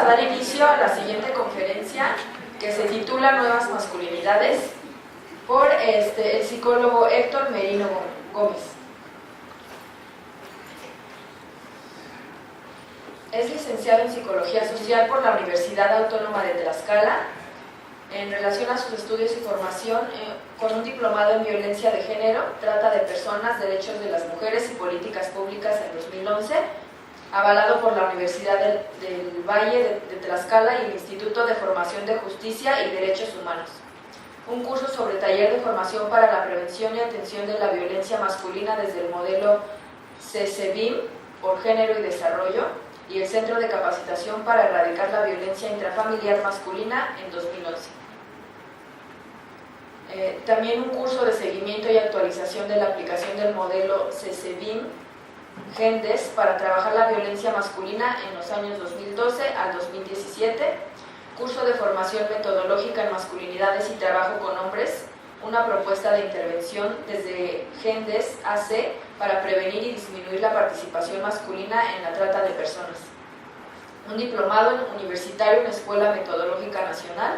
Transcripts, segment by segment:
dar inicio a la siguiente conferencia que se titula Nuevas masculinidades por el psicólogo Héctor Merino Gómez. Es licenciado en Psicología Social por la Universidad Autónoma de Tlaxcala. En relación a sus estudios y formación, con un diplomado en Violencia de Género, Trata de Personas, Derechos de las Mujeres y Políticas Públicas en 2011, avalado por la Universidad del Valle de Tlaxcala y el Instituto de Formación de Justicia y Derechos Humanos. Un curso sobre taller de formación para la prevención y atención de la violencia masculina desde el modelo CCBIM por Género y Desarrollo, y el Centro de Capacitación para Erradicar la Violencia Intrafamiliar Masculina en 2011. También un curso de seguimiento y actualización de la aplicación del modelo CCBIM GENDES para trabajar la violencia masculina en los años 2012 al 2017, curso de formación metodológica en masculinidades y trabajo con hombres, una propuesta de intervención desde GENDES AC para prevenir y disminuir la participación masculina en la trata de personas. Un diplomado universitario en Escuela Metodológica Nacional,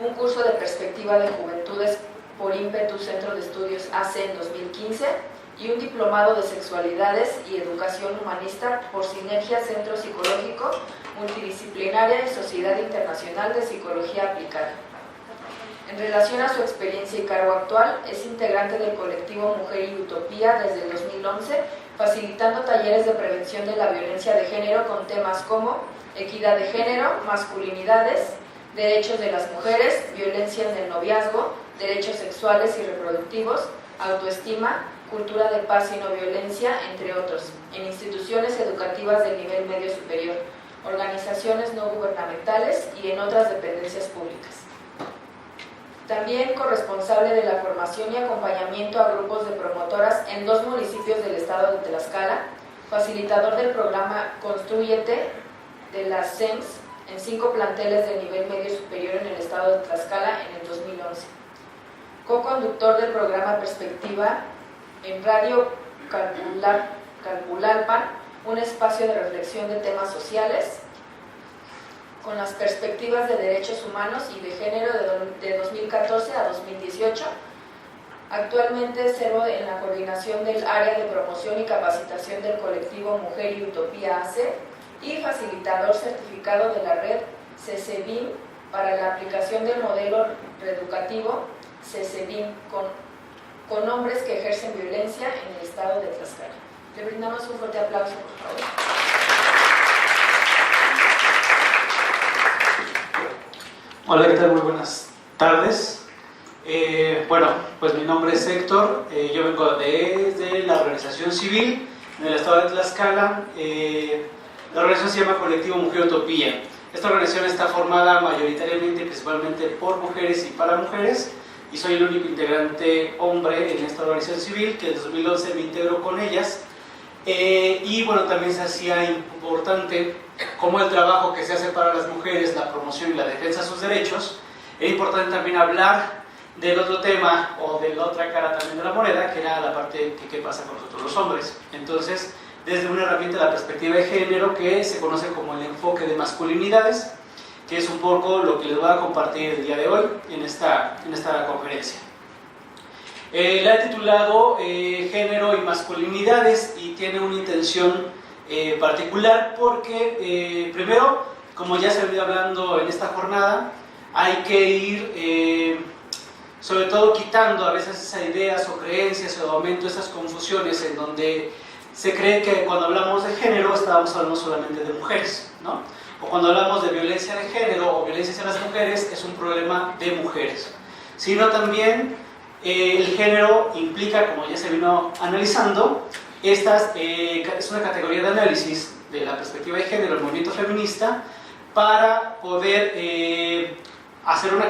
un curso de perspectiva de juventudes por ímpetu Centro de Estudios AC en 2015 y un diplomado de sexualidades y educación humanista por Sinergia Centro Psicológico Multidisciplinaria y Sociedad Internacional de Psicología Aplicada. En relación a su experiencia y cargo actual, es integrante del colectivo Mujer y Utopía desde el 2011, facilitando talleres de prevención de la violencia de género con temas como equidad de género, masculinidades, derechos de las mujeres, violencia en el noviazgo, derechos sexuales y reproductivos, autoestima, cultura de paz y no violencia, entre otros, en instituciones educativas del nivel medio superior, organizaciones no gubernamentales y en otras dependencias públicas. También corresponsable de la formación y acompañamiento a grupos de promotoras en 2 municipios del estado de Tlaxcala, facilitador del programa Constrúyete de la SEMS en 5 planteles de nivel medio superior en el estado de Tlaxcala en el 2011. Co-conductor del programa Perspectiva en Radio Calpulalpan, un espacio de reflexión de temas sociales con las perspectivas de derechos humanos y de género de 2014 a 2018. Actualmente sirvo en la coordinación del área de promoción y capacitación del colectivo Mujer y Utopía AC y facilitador certificado de la red CCBIM para la aplicación del modelo reeducativo CCBIM con hombres que ejercen violencia en el estado de Tlaxcala. Le brindamos un fuerte aplauso, por favor. Hola, ¿qué tal? Muy buenas tardes. Bueno, pues mi nombre es Héctor, yo vengo desde la organización civil en el estado de Tlaxcala. La organización se llama Colectivo Mujer Utopía. Esta organización está formada mayoritariamente, principalmente por mujeres y para mujeres, y soy el único integrante hombre en esta organización civil, que en 2011 me integro con ellas. Y bueno, también se hacía importante como el trabajo que se hace para las mujeres, la promoción y la defensa de sus derechos. Era importante también hablar del otro tema o de la otra cara también de la moneda, que era la parte que pasa con nosotros los hombres. Entonces, desde una herramienta de la perspectiva de género que se conoce como el enfoque de masculinidades, que es un poco lo que les voy a compartir el día de hoy en esta conferencia. La he titulado Género y Masculinidades, y tiene una intención particular porque, primero, como ya se ha venido hablando en esta jornada, hay que ir, sobre todo, quitando a veces esas ideas o creencias o de momento esas confusiones en donde se cree que cuando hablamos de género estábamos hablando solamente de mujeres, ¿no? O cuando hablamos de violencia de género o violencia hacia las mujeres es un problema de mujeres, sino también el género implica, como ya se vino analizando, es una categoría de análisis de la perspectiva de género del movimiento feminista para poder hacer una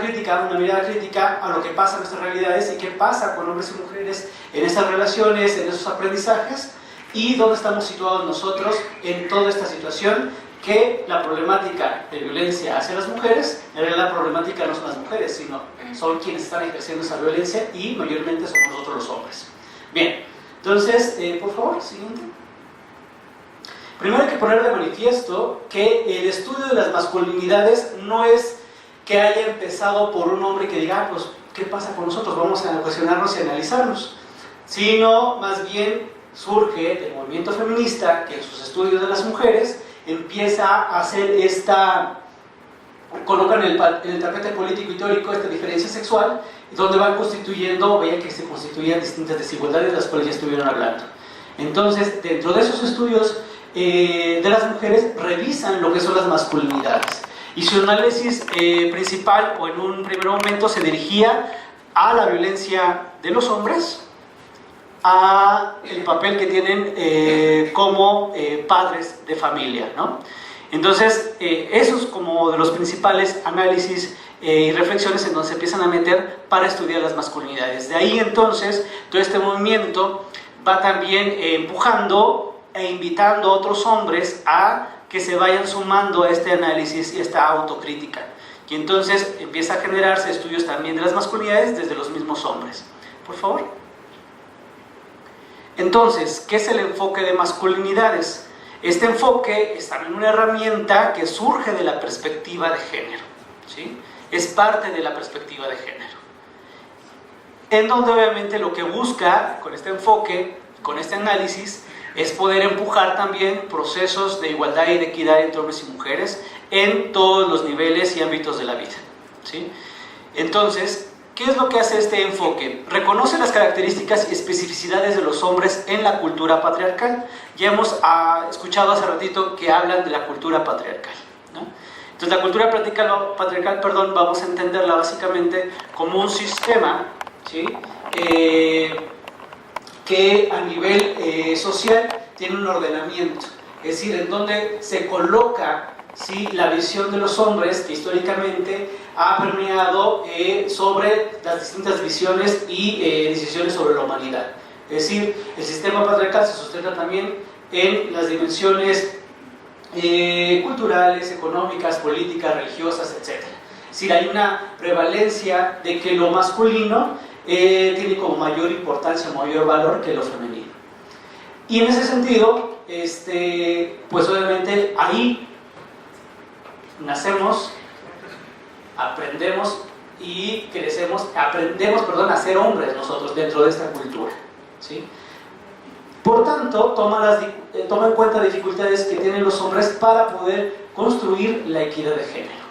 mirada crítica a lo que pasa en nuestras realidades y qué pasa con hombres y mujeres en estas relaciones, en esos aprendizajes, y dónde estamos situados nosotros en toda esta situación, que la problemática de violencia hacia las mujeres, en realidad la problemática no son las mujeres, sino son quienes están ejerciendo esa violencia, y mayormente somos nosotros los hombres. Bien, entonces, por favor, siguiente. Primero hay que poner de manifiesto que el estudio de las masculinidades no es que haya empezado por un hombre que diga, pues, ¿qué pasa con nosotros? Vamos a cuestionarnos y analizarnos. Sino, más bien, surge del movimiento feminista, que en sus estudios de las mujeres empieza a hacer colocan en el tapete político y teórico esta diferencia sexual, donde van constituyendo, vean que se constituían distintas desigualdades de las cuales ya estuvieron hablando. Entonces, dentro de esos estudios de las mujeres, revisan lo que son las masculinidades. Y su análisis principal, o en un primer momento, se dirigía a la violencia de los hombres, a el papel que tienen como padres de familia, ¿no? Entonces, esos como de los principales análisis y reflexiones en donde se empiezan a meter para estudiar las masculinidades. De ahí entonces, todo este movimiento va también empujando e invitando a otros hombres a que se vayan sumando a este análisis y esta autocrítica. Y entonces empieza a generarse estudios también de las masculinidades desde los mismos hombres. Por favor. Entonces, ¿qué es el enfoque de masculinidades? Este enfoque es también una herramienta que surge de la perspectiva de género, ¿sí? Es parte de la perspectiva de género, en donde obviamente lo que busca con este enfoque, con este análisis, es poder empujar también procesos de igualdad y de equidad entre hombres y mujeres en todos los niveles y ámbitos de la vida, ¿sí? Entonces, ¿qué es lo que hace este enfoque? Reconoce las características y especificidades de los hombres en la cultura patriarcal. Ya hemos escuchado hace ratito que hablan de la cultura patriarcal, ¿no? Entonces, la cultura patriarcal, vamos a entenderla básicamente como un sistema, ¿sí? Que a nivel social tiene un ordenamiento, es decir, en donde se coloca, ¿sí?, la visión de los hombres que históricamente ha permeado sobre las distintas visiones y decisiones sobre la humanidad. Es decir, el sistema patriarcal se sustenta también en las dimensiones culturales, económicas, políticas, religiosas, etc. Es decir, hay una prevalencia de que lo masculino tiene como mayor importancia, mayor valor que lo femenino. Y en ese sentido, pues obviamente ahí nacemos, aprendemos y crecemos, aprendemos a ser hombres nosotros dentro de esta cultura, ¿sí? Por tanto, toma en cuenta dificultades que tienen los hombres para poder construir la equidad de género.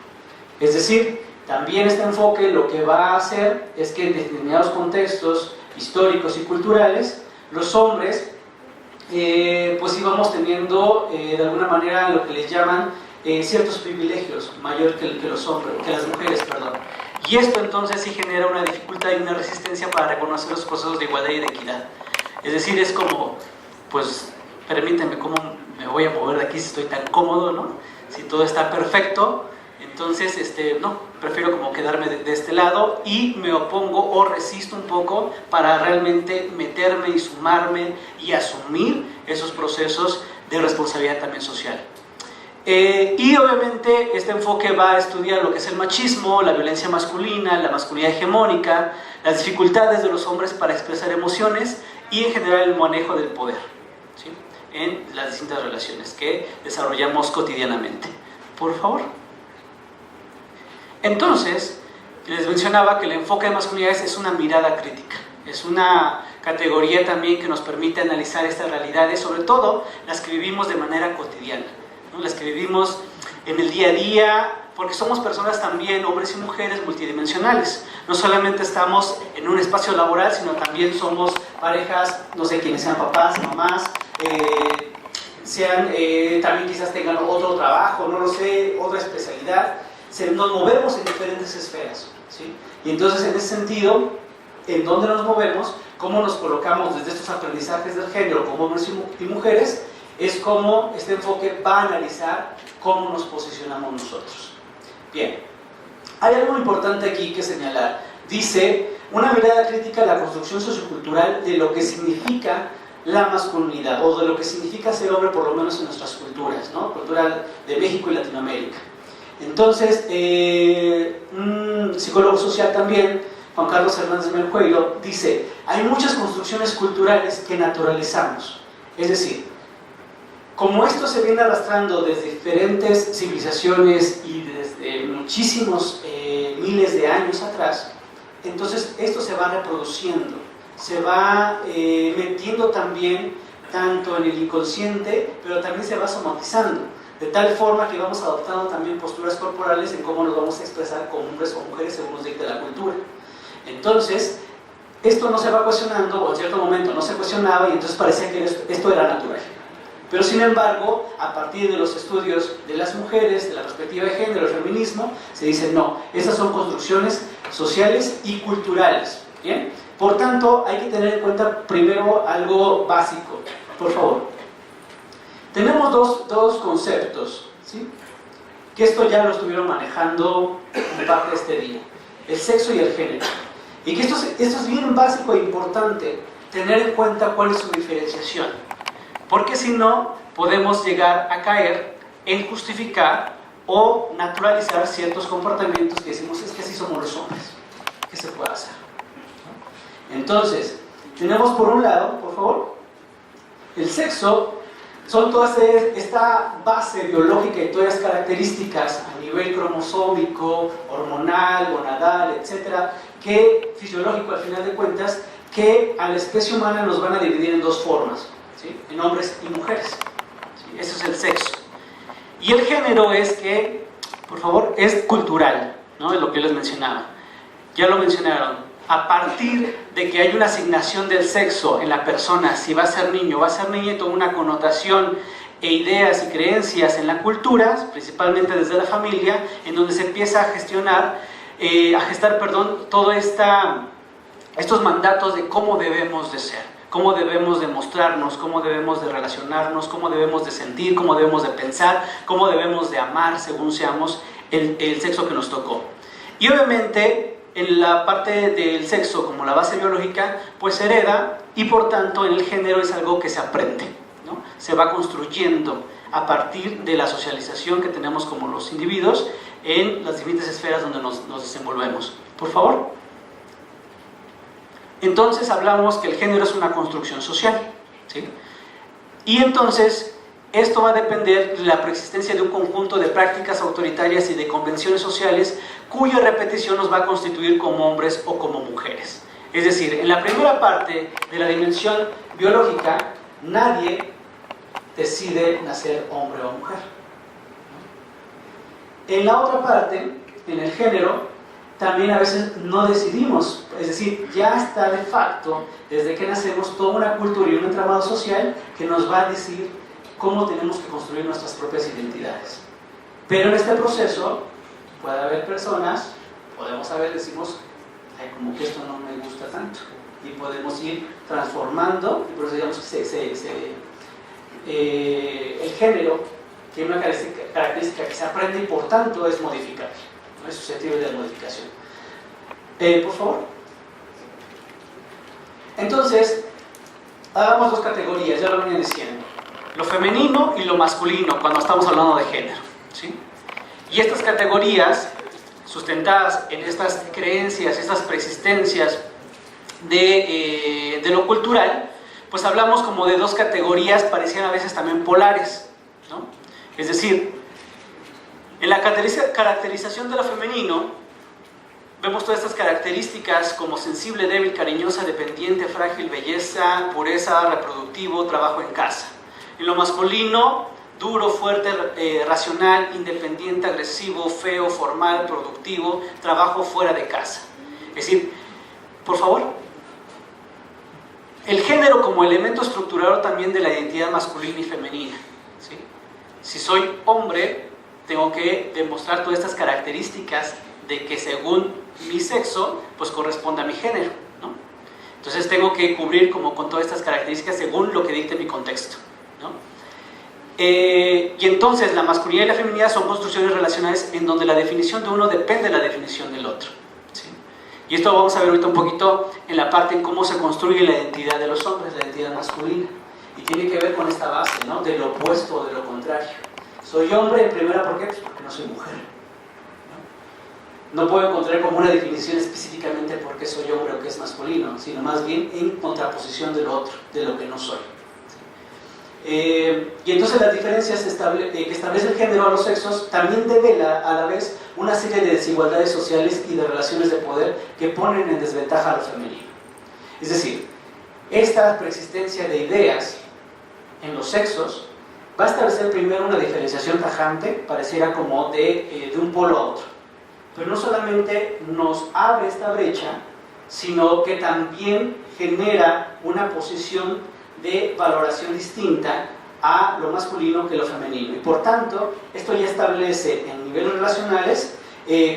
Es decir, también este enfoque lo que va a hacer es que en determinados contextos históricos y culturales, los hombres pues íbamos teniendo de alguna manera lo que les llaman ciertos privilegios mayor que los hombres, que las mujeres, perdón. Y esto entonces sí genera una dificultad y una resistencia para reconocer los procesos de igualdad y de equidad. Es decir, es como, pues, permíteme, ¿cómo me voy a mover de aquí si estoy tan cómodo, ¿no? Si todo está perfecto, entonces, no, prefiero como quedarme de este lado y me opongo o resisto un poco para realmente meterme y sumarme y asumir esos procesos de responsabilidad también social. Y obviamente este enfoque va a estudiar lo que es el machismo, la violencia masculina, la masculinidad hegemónica, las dificultades de los hombres para expresar emociones y en general el manejo del poder, ¿sí?, en las distintas relaciones que desarrollamos cotidianamente. Por favor. Entonces, les mencionaba que el enfoque de masculinidades es una mirada crítica, es una categoría también que nos permite analizar estas realidades, sobre todo las que vivimos de manera cotidiana, ¿no?, las que vivimos en el día a día, porque somos personas también, hombres y mujeres, multidimensionales. No solamente estamos en un espacio laboral, sino también somos parejas, no sé, quienes sean papás, mamás, también quizás tengan otro trabajo, no lo sé, otra especialidad. Nos movemos en diferentes esferas, ¿sí? Y entonces, en ese sentido, en dónde nos movemos, cómo nos colocamos desde estos aprendizajes del género como hombres y mujeres, es como este enfoque va a analizar cómo nos posicionamos nosotros. Bien, hay algo importante aquí que señalar. Dice, una mirada crítica a la construcción sociocultural de lo que significa la masculinidad, o de lo que significa ser hombre, por lo menos en nuestras culturas, ¿no?, cultural de México y Latinoamérica. Entonces, un psicólogo social también, Juan Carlos Hernández Meljueiro, dice, hay muchas construcciones culturales que naturalizamos. Es decir, como esto se viene arrastrando desde diferentes civilizaciones y desde muchísimos miles de años atrás, entonces esto se va reproduciendo, se va metiendo también tanto en el inconsciente, pero también se va somatizando, de tal forma que vamos adoptando también posturas corporales en cómo nos vamos a expresar como hombres o mujeres según nos dicte la cultura. Entonces, esto no se va cuestionando, o en cierto momento no se cuestionaba, y entonces parecía que esto era natural. Pero sin embargo, a partir de los estudios de las mujeres, de la perspectiva de género, el feminismo, se dice no, estas son construcciones sociales y culturales, ¿bien? Por tanto, hay que tener en cuenta primero algo básico, por favor. Tenemos dos conceptos, ¿sí? Que esto ya lo estuvieron manejando en parte de este día, el sexo y el género. Y que esto es bien básico e importante, tener en cuenta cuál es su diferenciación. Porque si no, podemos llegar a caer en justificar o naturalizar ciertos comportamientos que decimos, es que así somos los hombres. ¿Qué se puede hacer? Entonces, tenemos por un lado, por favor, el sexo, son toda esta base biológica y todas las características a nivel cromosómico, hormonal, gonadal, etcétera, que fisiológico al final de cuentas, que a la especie humana nos van a dividir en dos formas, ¿sí? En hombres y mujeres, ¿sí? Eso es el sexo. Y el género es que, por favor, es cultural, ¿no? Es lo que les mencionaba. Ya lo mencionaron. A partir de que hay una asignación del sexo en la persona, si va a ser niño o va a ser niña, toda una connotación e ideas y creencias en la cultura, principalmente desde la familia, en donde se empieza a gestar todos estos mandatos de cómo debemos de ser, cómo debemos de mostrarnos, cómo debemos de relacionarnos, cómo debemos de sentir, cómo debemos de pensar, cómo debemos de amar según seamos el sexo que nos tocó. Y obviamente en la parte del sexo, como la base biológica, pues se hereda, y por tanto en el género es algo que se aprende, ¿no? Se va construyendo a partir de la socialización que tenemos como los individuos en las diferentes esferas donde nos desenvolvemos. Por favor. Entonces hablamos que el género es una construcción social, ¿sí? Y entonces esto va a depender de la preexistencia de un conjunto de prácticas autoritarias y de convenciones sociales cuya repetición nos va a constituir como hombres o como mujeres. Es decir, en la primera parte de la dimensión biológica, nadie decide nacer hombre o mujer. En la otra parte, en el género, también a veces no decidimos, es decir, ya está de facto, desde que nacemos, toda una cultura y un entramado social que nos va a decir cómo tenemos que construir nuestras propias identidades. Pero en este proceso puede haber personas, decimos, ay, como que esto no me gusta tanto, y podemos ir transformando, y por eso digamos que el género tiene una característica que se aprende y por tanto es modificable, no es susceptible de modificación. Por favor. Entonces, hagamos dos categorías, ya lo venía diciendo. Lo femenino y lo masculino cuando estamos hablando de género, ¿sí? Y estas categorías, sustentadas en estas creencias, estas preexistencias de lo cultural, pues hablamos como de dos categorías, parecían a veces también polares, ¿no? Es decir, en la caracterización de lo femenino, vemos todas estas características como sensible, débil, cariñosa, dependiente, frágil, belleza, pureza, reproductivo, trabajo en casa. En lo masculino, duro, fuerte, racional, independiente, agresivo, feo, formal, productivo, trabajo fuera de casa. Es decir, por favor, el género como elemento estructurador también de la identidad masculina y femenina, ¿sí? Si soy hombre, tengo que demostrar todas estas características de que según mi sexo, pues corresponde a mi género, ¿no? Entonces tengo que cubrir como con todas estas características según lo que dicte mi contexto, ¿no? Y entonces la masculinidad y la feminidad son construcciones relacionales en donde la definición de uno depende de la definición del otro, ¿sí? Y esto lo vamos a ver ahorita un poquito en la parte en cómo se construye la identidad de los hombres, la identidad masculina, y tiene que ver con esta base, ¿no? Del opuesto o de lo contrario. Soy hombre en primera, ¿por qué? Pues porque no soy mujer. No puedo encontrar como una definición específicamente por qué soy hombre o qué es masculino, sino más bien en contraposición del otro, de lo que no soy. Y entonces las diferencias que establece el género a los sexos también devela a la vez una serie de desigualdades sociales y de relaciones de poder que ponen en desventaja a lo femenino. Es decir, esta preexistencia de ideas en los sexos va a establecer primero una diferenciación tajante, pareciera como de un polo a otro. Pero no solamente nos abre esta brecha, sino que también genera una posición de valoración distinta a lo masculino que lo femenino. Y por tanto, esto ya establece en niveles relacionales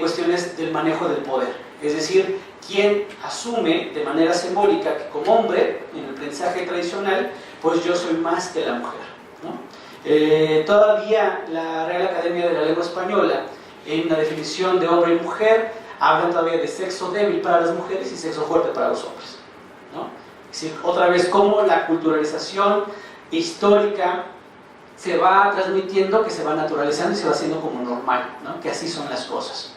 cuestiones del manejo del poder. Es decir, quien asume de manera simbólica que como hombre, en el aprendizaje tradicional, pues yo soy más que la mujer, ¿no? Todavía la Real Academia de la Lengua Española, en la definición de hombre y mujer, hablan todavía de sexo débil para las mujeres y sexo fuerte para los hombres, ¿no? Es decir, otra vez como la culturalización histórica se va transmitiendo, que se va naturalizando y se va haciendo como normal, ¿no? Que así son las cosas.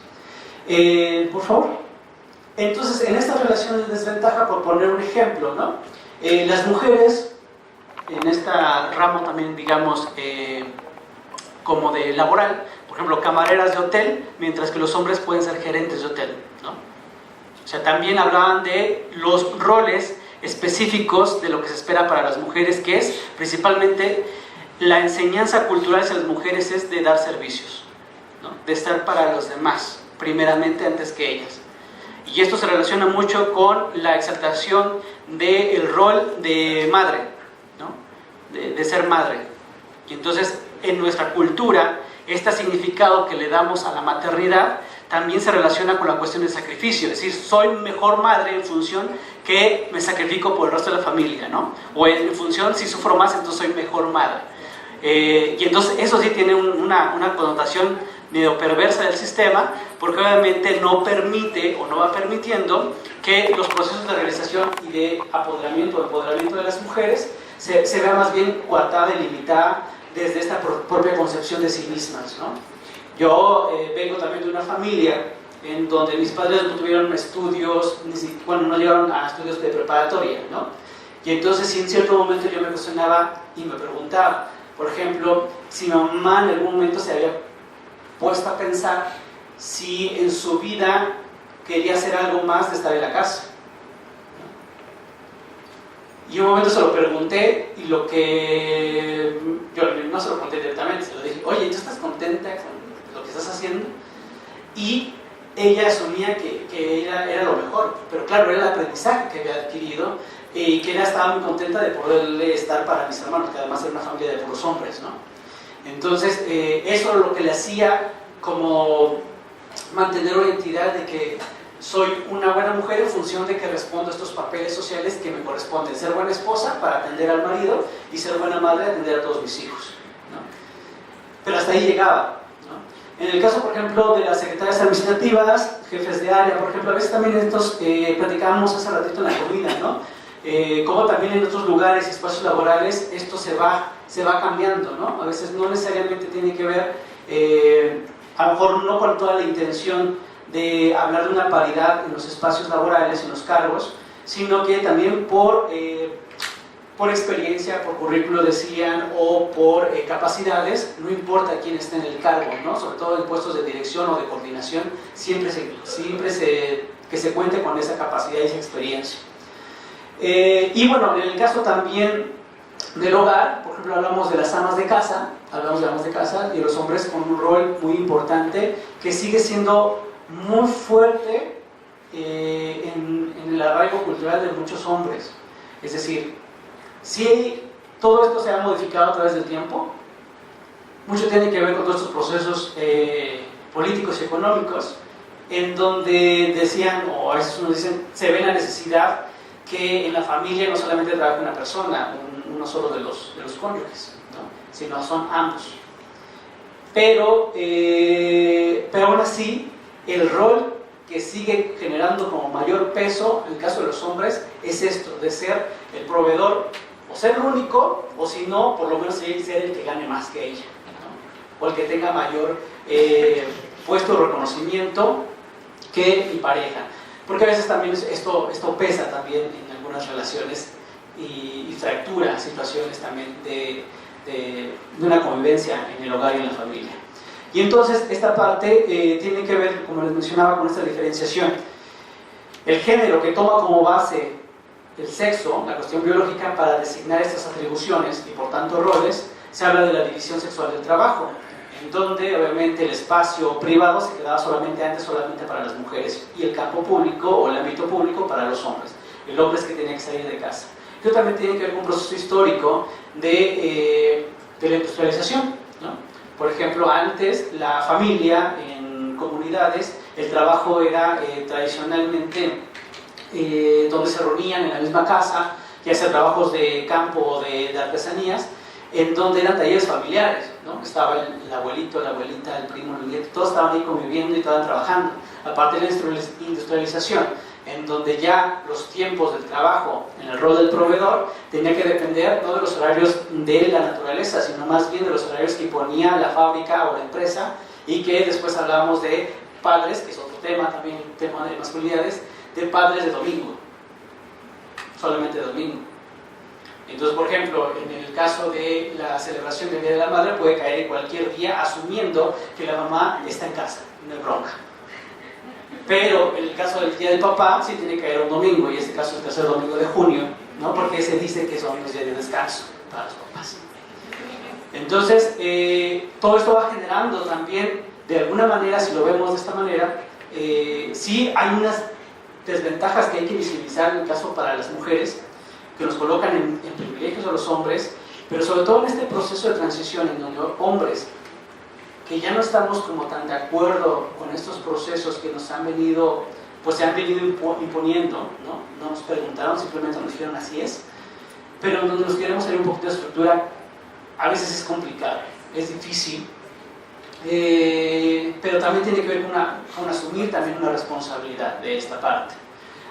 Por favor. Entonces, en esta relación de desventaja, por poner un ejemplo, ¿no? Las mujeres, en esta ramo también, digamos, como de laboral, por ejemplo, camareras de hotel, mientras que los hombres pueden ser gerentes de hotel, ¿no? O sea, también hablaban de los roles específicos de lo que se espera para las mujeres, que es principalmente la enseñanza cultural hacia las mujeres es de dar servicios, ¿no? De estar para los demás, primeramente antes que ellas. Y esto se relaciona mucho con la exaltación del rol de madre, ¿no? De ser madre. Y entonces, en nuestra cultura, este significado que le damos a la maternidad también se relaciona con la cuestión del sacrificio. Es decir, soy mejor madre en función que me sacrifico por el resto de la familia, ¿no? O en función, si sufro más, entonces soy mejor madre. Y entonces eso sí tiene una connotación medio perversa del sistema, porque obviamente no permite o no va permitiendo que los procesos de realización y de empoderamiento de las mujeres se vea más bien coartada y limitada desde esta propia concepción de sí mismas, ¿no? Yo vengo también de una familia en donde mis padres no tuvieron estudios, no llegaron a estudios de preparatoria, ¿no? Y entonces en cierto momento yo me cuestionaba y me preguntaba, por ejemplo, si mi mamá en algún momento se había puesto a pensar si en su vida quería hacer algo más de estar en la casa. Y un momento se lo pregunté y yo no se lo pregunté directamente, se lo dije, oye, ¿tú estás contenta con lo que estás haciendo? Y ella asumía que era lo mejor, pero claro, era el aprendizaje que había adquirido y que ella estaba muy contenta de poderle estar para mis hermanos, que además era una familia de puros hombres, ¿no? Entonces, eso es lo que le hacía como mantener una identidad de que soy una buena mujer en función de que respondo a estos papeles sociales que me corresponden: ser buena esposa para atender al marido y ser buena madre para atender a todos mis hijos, ¿no? Pero hasta ahí llegaba, ¿no? En el caso, por ejemplo, de las secretarias administrativas, jefes de área, por ejemplo, a veces también estos platicábamos hace ratito en la comida, ¿no? Como también en otros lugares y espacios laborales esto se va cambiando, ¿no? A veces no necesariamente tiene que ver, a lo mejor no con toda la intención de hablar de una paridad en los espacios laborales, en los cargos, sino que también por experiencia, por currículo decían, o por capacidades, no importa quién esté en el cargo, ¿no? Sobre todo en puestos de dirección o de coordinación, siempre que se cuente con esa capacidad y esa experiencia. Y bueno, en el caso también del hogar, por ejemplo, hablamos de las amas de casa, y los hombres con un rol muy importante que sigue siendo muy fuerte en el arraigo cultural de muchos hombres. Es decir, si todo esto se ha modificado a través del tiempo, mucho tiene que ver con todos estos procesos políticos y económicos, en donde decían, o a veces uno dicen, se ve la necesidad que en la familia no solamente trabaja una persona, uno solo de los cónyuges, ¿no? Sino son ambos. Pero aún así, el rol que sigue generando como mayor peso en el caso de los hombres es esto, de ser el proveedor, o ser el único, o si no, por lo menos ser el que gane más que ella, ¿no? O el que tenga mayor puesto de reconocimiento que mi pareja. Porque a veces también esto pesa también en algunas relaciones y fractura situaciones también de una convivencia en el hogar y en la familia. Y entonces esta parte tiene que ver, como les mencionaba, con esta diferenciación. El género que toma como base el sexo, la cuestión biológica, para designar estas atribuciones y por tanto roles, se habla de la división sexual del trabajo, en donde obviamente el espacio privado se quedaba solamente para las mujeres y el campo público o el ámbito público para los hombres. El hombre es que tenía que salir de casa. Esto también tiene que ver con un proceso histórico de la industrialización, ¿no? Por ejemplo, antes la familia en comunidades, el trabajo era tradicionalmente donde se reunían en la misma casa, ya sea trabajos de campo o de artesanías, en donde eran talleres familiares, ¿no? Estaba el abuelito, la abuelita, el primo, el nieto, todos estaban ahí conviviendo y estaban trabajando. Aparte de la industrialización, en donde ya los tiempos del trabajo en el rol del proveedor tenía que depender no de los horarios de la naturaleza, sino más bien de los horarios que imponía la fábrica o la empresa, y que después hablábamos de padres, que es otro tema, también tema de masculinidades, de padres de domingo, solamente de domingo. Entonces, por ejemplo, en el caso de la celebración del Día de la Madre puede caer en cualquier día, asumiendo que la mamá está en casa, no hay bronca. Pero en el caso del Día del Papá sí tiene que caer un domingo, y en este caso el tercer domingo de junio, ¿no? Porque se dice que son los días de descanso para los papás. Entonces, todo esto va generando también, de alguna manera, si lo vemos de esta manera, sí hay unas desventajas que hay que visibilizar en el caso para las mujeres, que nos colocan en privilegios a los hombres, pero sobre todo en este proceso de transición en donde hombres que ya no estamos como tan de acuerdo con estos procesos que nos han venido, pues se han venido imponiendo, ¿no? No nos preguntaron, simplemente nos dijeron así es, pero en donde nos queremos hacer un poquito de estructura, a veces es complicado, es difícil, pero también tiene que ver con asumir también una responsabilidad de esta parte.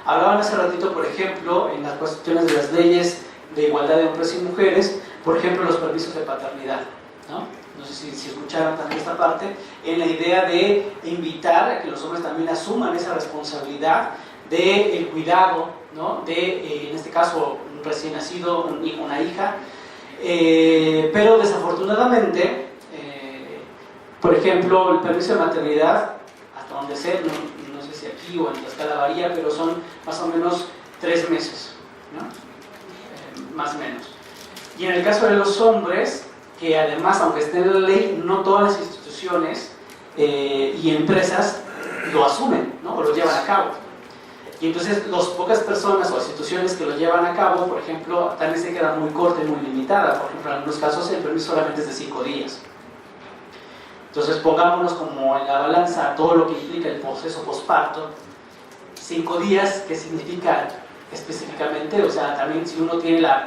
Hablaban hace ratito, por ejemplo, en las cuestiones de las leyes de igualdad de hombres y mujeres, por ejemplo, los permisos de paternidad, ¿no? No sé si escucharon también esta parte, en la idea de invitar a que los hombres también asuman esa responsabilidad del cuidado, ¿no? De, en este caso, un recién nacido, un hijo, una hija, pero desafortunadamente, por ejemplo, el permiso de maternidad, hasta donde sé, no sé si aquí o en Tlaxcala varía, pero son más o menos 3 meses, ¿no? Más o menos. Y en el caso de los hombres, que además, aunque esté en la ley, no todas las instituciones y empresas lo asumen, ¿no? O lo llevan a cabo. Y entonces las pocas personas o instituciones que lo llevan a cabo, por ejemplo, también se queda muy corta y muy limitada. Por ejemplo, en algunos casos el permiso solamente es de 5 días. Entonces pongámonos como en la balanza todo lo que implica el proceso posparto. 5 días, ¿qué significa específicamente? O sea, también si uno tiene la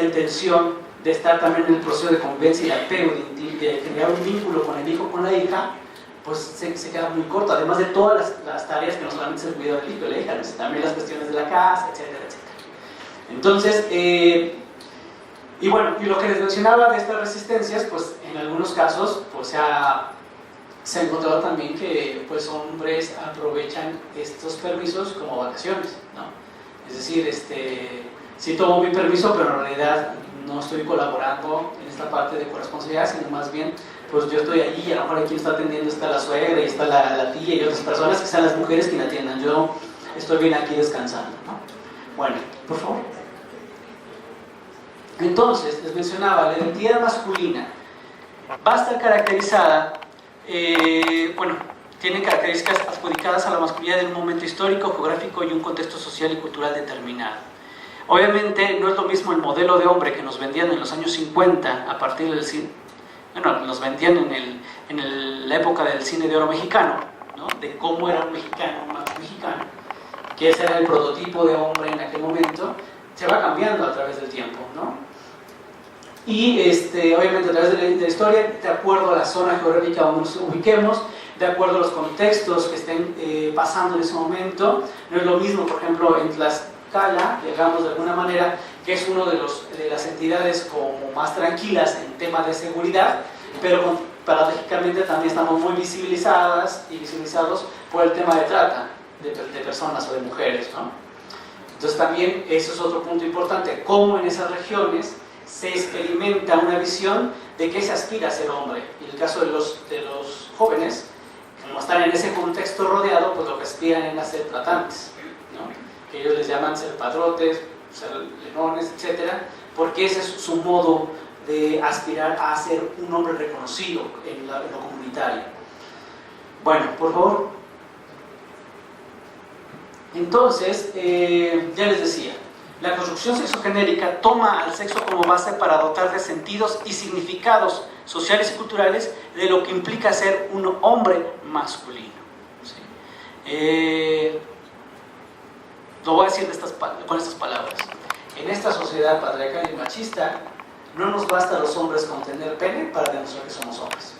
intención de estar también en el proceso de convivencia y de apego, de generar un vínculo con el hijo o con la hija, pues se queda muy corto, además de todas las tareas que no solamente es el cuidado del hijo y la hija, sino también las cuestiones de la casa, etcétera, etcétera. Entonces, y bueno, y lo que les mencionaba de estas resistencias, pues en algunos casos pues se ha encontrado también que pues hombres aprovechan estos permisos como vacaciones, ¿no? Es decir, sí tomo mi permiso, pero en realidad no estoy colaborando en esta parte de corresponsabilidad, sino más bien, pues yo estoy allí y a lo mejor aquí quien está atendiendo está la suegra y está la tía y otras personas que sean las mujeres quien atiendan. Yo estoy bien aquí descansando, ¿no? Bueno, por favor. Entonces, les mencionaba, la identidad masculina va a estar caracterizada, tiene características adjudicadas a la masculinidad en un momento histórico, geográfico y un contexto social y cultural determinado. Obviamente no es lo mismo el modelo de hombre que nos vendían en los años 50 a partir del cine, nos vendían en la época del cine de oro mexicano, ¿no? De cómo era un mexicano, un macho mexicano, que ese era el prototipo de hombre en aquel momento, se va cambiando a través del tiempo, ¿no? Y obviamente a través de la historia, de acuerdo a la zona geográfica donde nos ubiquemos, de acuerdo a los contextos que estén pasando en ese momento, no es lo mismo, por ejemplo, en Tlaxcala, digamos de alguna manera, que es uno de las entidades como más tranquilas en temas de seguridad, pero paradójicamente también estamos muy visibilizadas y visibilizados por el tema de trata de personas o de mujeres, ¿no? Entonces también eso es otro punto importante, cómo en esas regiones se experimenta una visión de que se aspira a ser hombre. En el caso de los jóvenes, como están en ese contexto rodeado, pues lo que aspiran es a ser tratantes, ¿no? Que ellos les llaman ser padrotes, ser leones, etc., porque ese es su modo de aspirar a ser un hombre reconocido en lo comunitario. Bueno, por favor. Entonces, ya les decía, la construcción sexogenérica toma al sexo como base para dotar de sentidos y significados sociales y culturales de lo que implica ser un hombre masculino. ¿Sí? Lo voy a decir con estas palabras. En esta sociedad patriarcal y machista, no nos basta a los hombres con tener pene para demostrar que somos hombres.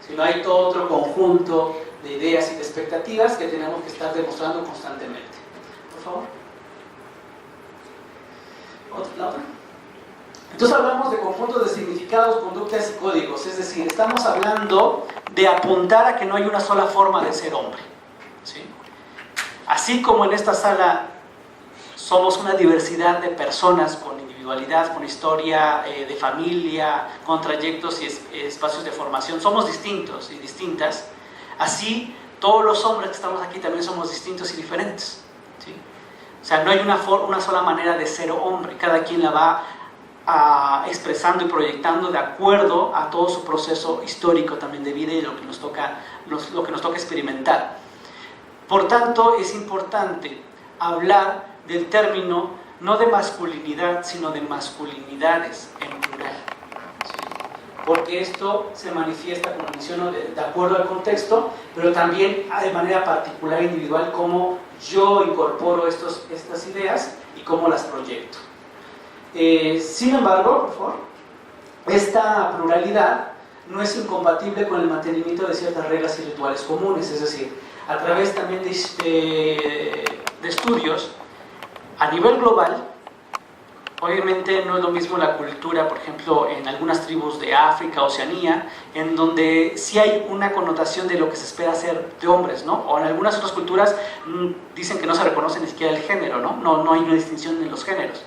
Sino hay todo otro conjunto de ideas y de expectativas que tenemos que estar demostrando constantemente. Por favor. ¿La otra? Entonces hablamos de conjuntos de significados, conductas y códigos. Es decir, estamos hablando de apuntar a que no hay una sola forma de ser hombre. ¿Sí? Así como en esta sala somos una diversidad de personas con individualidad, con historia de familia, con trayectos y espacios de formación, somos distintos y distintas. Así, todos los hombres que estamos aquí también somos distintos y diferentes. ¿Sí? O sea, no hay una sola manera de ser hombre. Cada quien la va expresando y proyectando de acuerdo a todo su proceso histórico también de vida y lo que nos toca experimentar. Por tanto, es importante hablar del término no de masculinidad, sino de masculinidades en plural. Porque esto se manifiesta, como menciono, de acuerdo al contexto, pero también de manera particular e individual, cómo yo incorporo estas ideas y cómo las proyecto. Sin embargo, por favor, esta pluralidad no es incompatible con el mantenimiento de ciertas reglas y rituales comunes, es decir, a través también de estudios a nivel global. Obviamente no es lo mismo la cultura, por ejemplo, en algunas tribus de África, Oceanía, en donde sí hay una connotación de lo que se espera ser de hombres, ¿no? O en algunas otras culturas dicen que no se reconoce ni siquiera el género, ¿no? No hay una distinción en los géneros.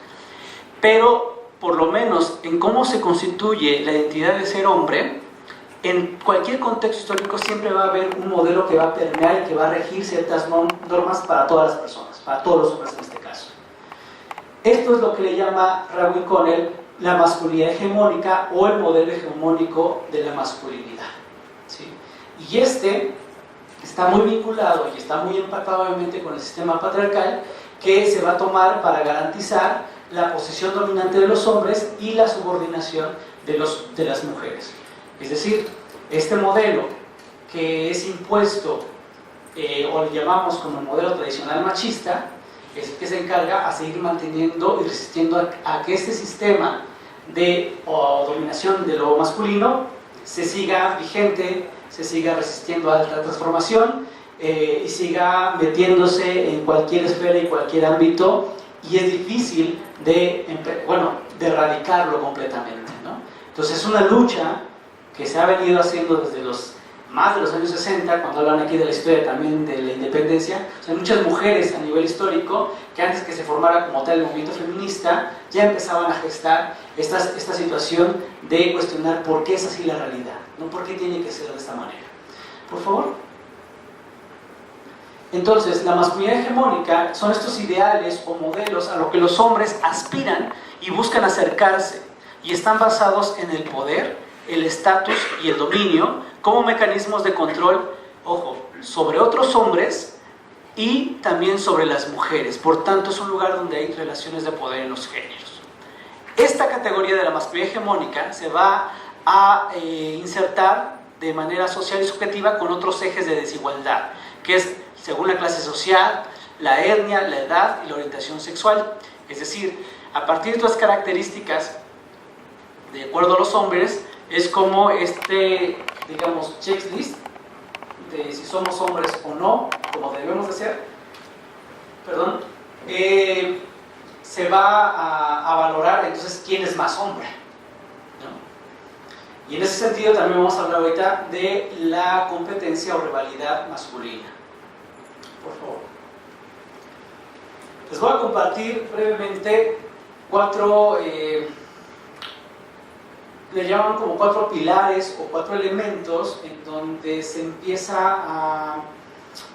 Pero, por lo menos, en cómo se constituye la identidad de ser hombre, en cualquier contexto histórico siempre va a haber un modelo que va a permear y que va a regir ciertas normas para todas las personas, para todos los hombres en este caso. Esto es lo que le llama Raúl Connell la masculinidad hegemónica o el modelo hegemónico de la masculinidad. ¿Sí? Y está muy vinculado y está muy empatado obviamente con el sistema patriarcal que se va a tomar para garantizar la posición dominante de los hombres y la subordinación de las mujeres. Es decir, este modelo que es impuesto o le llamamos como el modelo tradicional machista, es el que se encarga a seguir manteniendo y resistiendo a que este sistema de dominación de lo masculino se siga vigente, se siga resistiendo a la transformación y siga metiéndose en cualquier esfera y cualquier ámbito, y es difícil de erradicarlo completamente, ¿no? Entonces es una lucha que se ha venido haciendo desde más de los años 60, cuando hablan aquí de la historia también de la independencia. O sea, muchas mujeres a nivel histórico, que antes que se formara como tal el movimiento feminista, ya empezaban a gestar esta situación de cuestionar por qué es así la realidad, no por qué tiene que ser de esta manera. Por favor. Entonces, la masculinidad hegemónica son estos ideales o modelos a los que los hombres aspiran y buscan acercarse, y están basados en el poder, el estatus y el dominio como mecanismos de control, ojo, sobre otros hombres y también sobre las mujeres. Por tanto, es un lugar donde hay relaciones de poder en los géneros. Esta categoría de la masculinidad hegemónica se va a insertar de manera social y subjetiva con otros ejes de desigualdad, que es según la clase social, la etnia, la edad y la orientación sexual. Es decir, a partir de estas características, de acuerdo a los hombres, es como digamos, checklist de si somos hombres o no, como debemos de ser, se va a valorar entonces quién es más hombre, ¿no? Y en ese sentido también vamos a hablar ahorita de la competencia o rivalidad masculina. Por favor. Les voy a compartir brevemente cuatro, le llaman como cuatro pilares o cuatro elementos en donde se empieza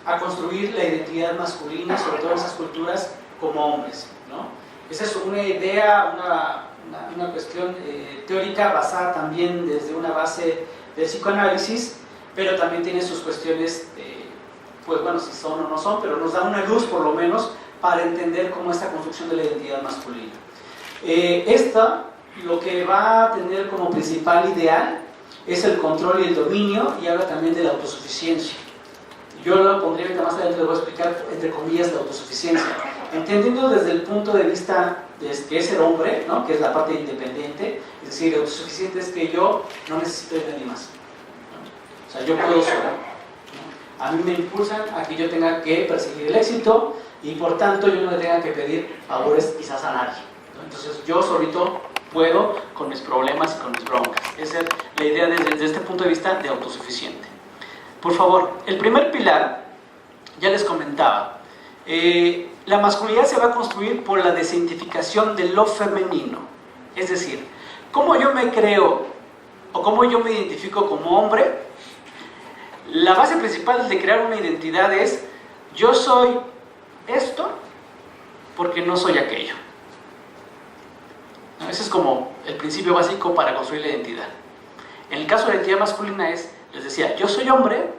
a construir la identidad masculina, sobre todo en esas culturas, como hombres, ¿no? Esa es una idea, una cuestión teórica basada también desde una base del psicoanálisis, pero también tiene sus cuestiones, pues bueno, si son o no son, pero nos da una luz por lo menos para entender cómo esta construcción de la identidad masculina. Esta, lo que va a tener como principal ideal es el control y el dominio, y habla también de la autosuficiencia. Yo lo pondría más adelante, les voy a explicar entre comillas la autosuficiencia, entendiendo desde el punto de vista de que es el hombre, ¿no? Que es la parte independiente, es decir, autosuficiente es que yo no necesito de nadie más, ¿no? O sea, yo puedo solo, ¿no? A mí me impulsan a que yo tenga que perseguir el éxito y por tanto yo no le tenga que pedir favores quizás a nadie, ¿no? Entonces yo solito puedo con mis problemas y con mis broncas. Esa es la idea desde este punto de vista de autosuficiente. Por favor, el primer pilar, ya les comentaba, la masculinidad se va a construir por la desidentificación de lo femenino. Es decir, cómo yo me creo o cómo yo me identifico como hombre, la base principal de crear una identidad es: yo soy esto porque no soy aquello. Ese es como el principio básico para construir la identidad. En el caso de la identidad masculina es, les decía, yo soy hombre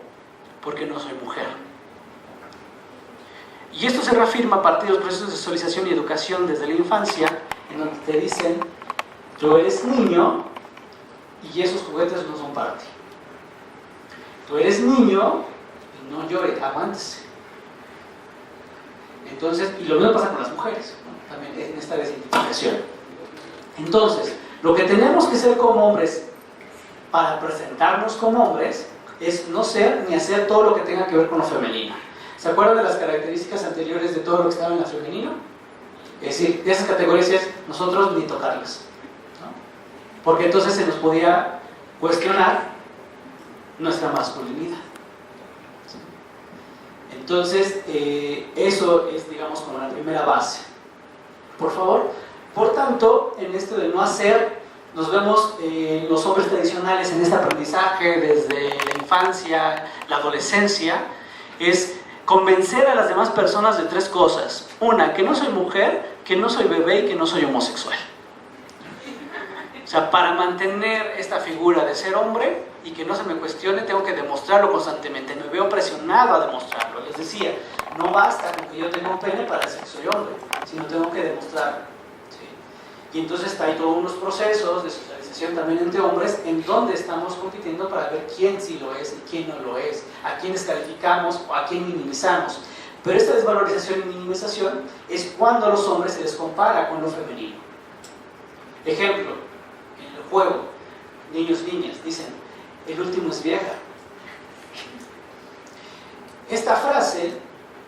porque no soy mujer. Y esto se reafirma a partir de los procesos de socialización y educación desde la infancia, en donde te dicen, tú eres niño y esos juguetes no son para ti. Tú eres niño y no llores, aguántese. Entonces, y lo mismo pasa con las mujeres, ¿no? También en esta desidentificación. Entonces, lo que tenemos que ser como hombres para presentarnos como hombres es no ser ni hacer todo lo que tenga que ver con lo femenino. ¿Se acuerdan de las características anteriores de todo lo que estaba en lo femenino? Es decir, de esas categorías es nosotros ni tocarlas, ¿no? Porque entonces se nos podía cuestionar nuestra masculinidad. ¿Sí? Entonces, eso es, digamos, como la primera base. Por favor. Por tanto, en esto de no hacer, nos vemos los hombres tradicionales en este aprendizaje desde la infancia, la adolescencia, es convencer a las demás personas de tres cosas. Una, que no soy mujer, que no soy bebé y que no soy homosexual. O sea, para mantener esta figura de ser hombre y que no se me cuestione, tengo que demostrarlo constantemente. Me veo presionado a demostrarlo. Les decía, no basta con que yo tenga un pene para decir que soy hombre, sino tengo que demostrarlo. Y entonces hay todos unos procesos de socialización también entre hombres en donde estamos compitiendo para ver quién sí lo es y quién no lo es, a quién descalificamos o a quién minimizamos. Pero esta desvalorización y minimización es cuando a los hombres se les compara con lo femenino. Ejemplo, en el juego, niños, niñas, dicen, el último es vieja. Esta frase,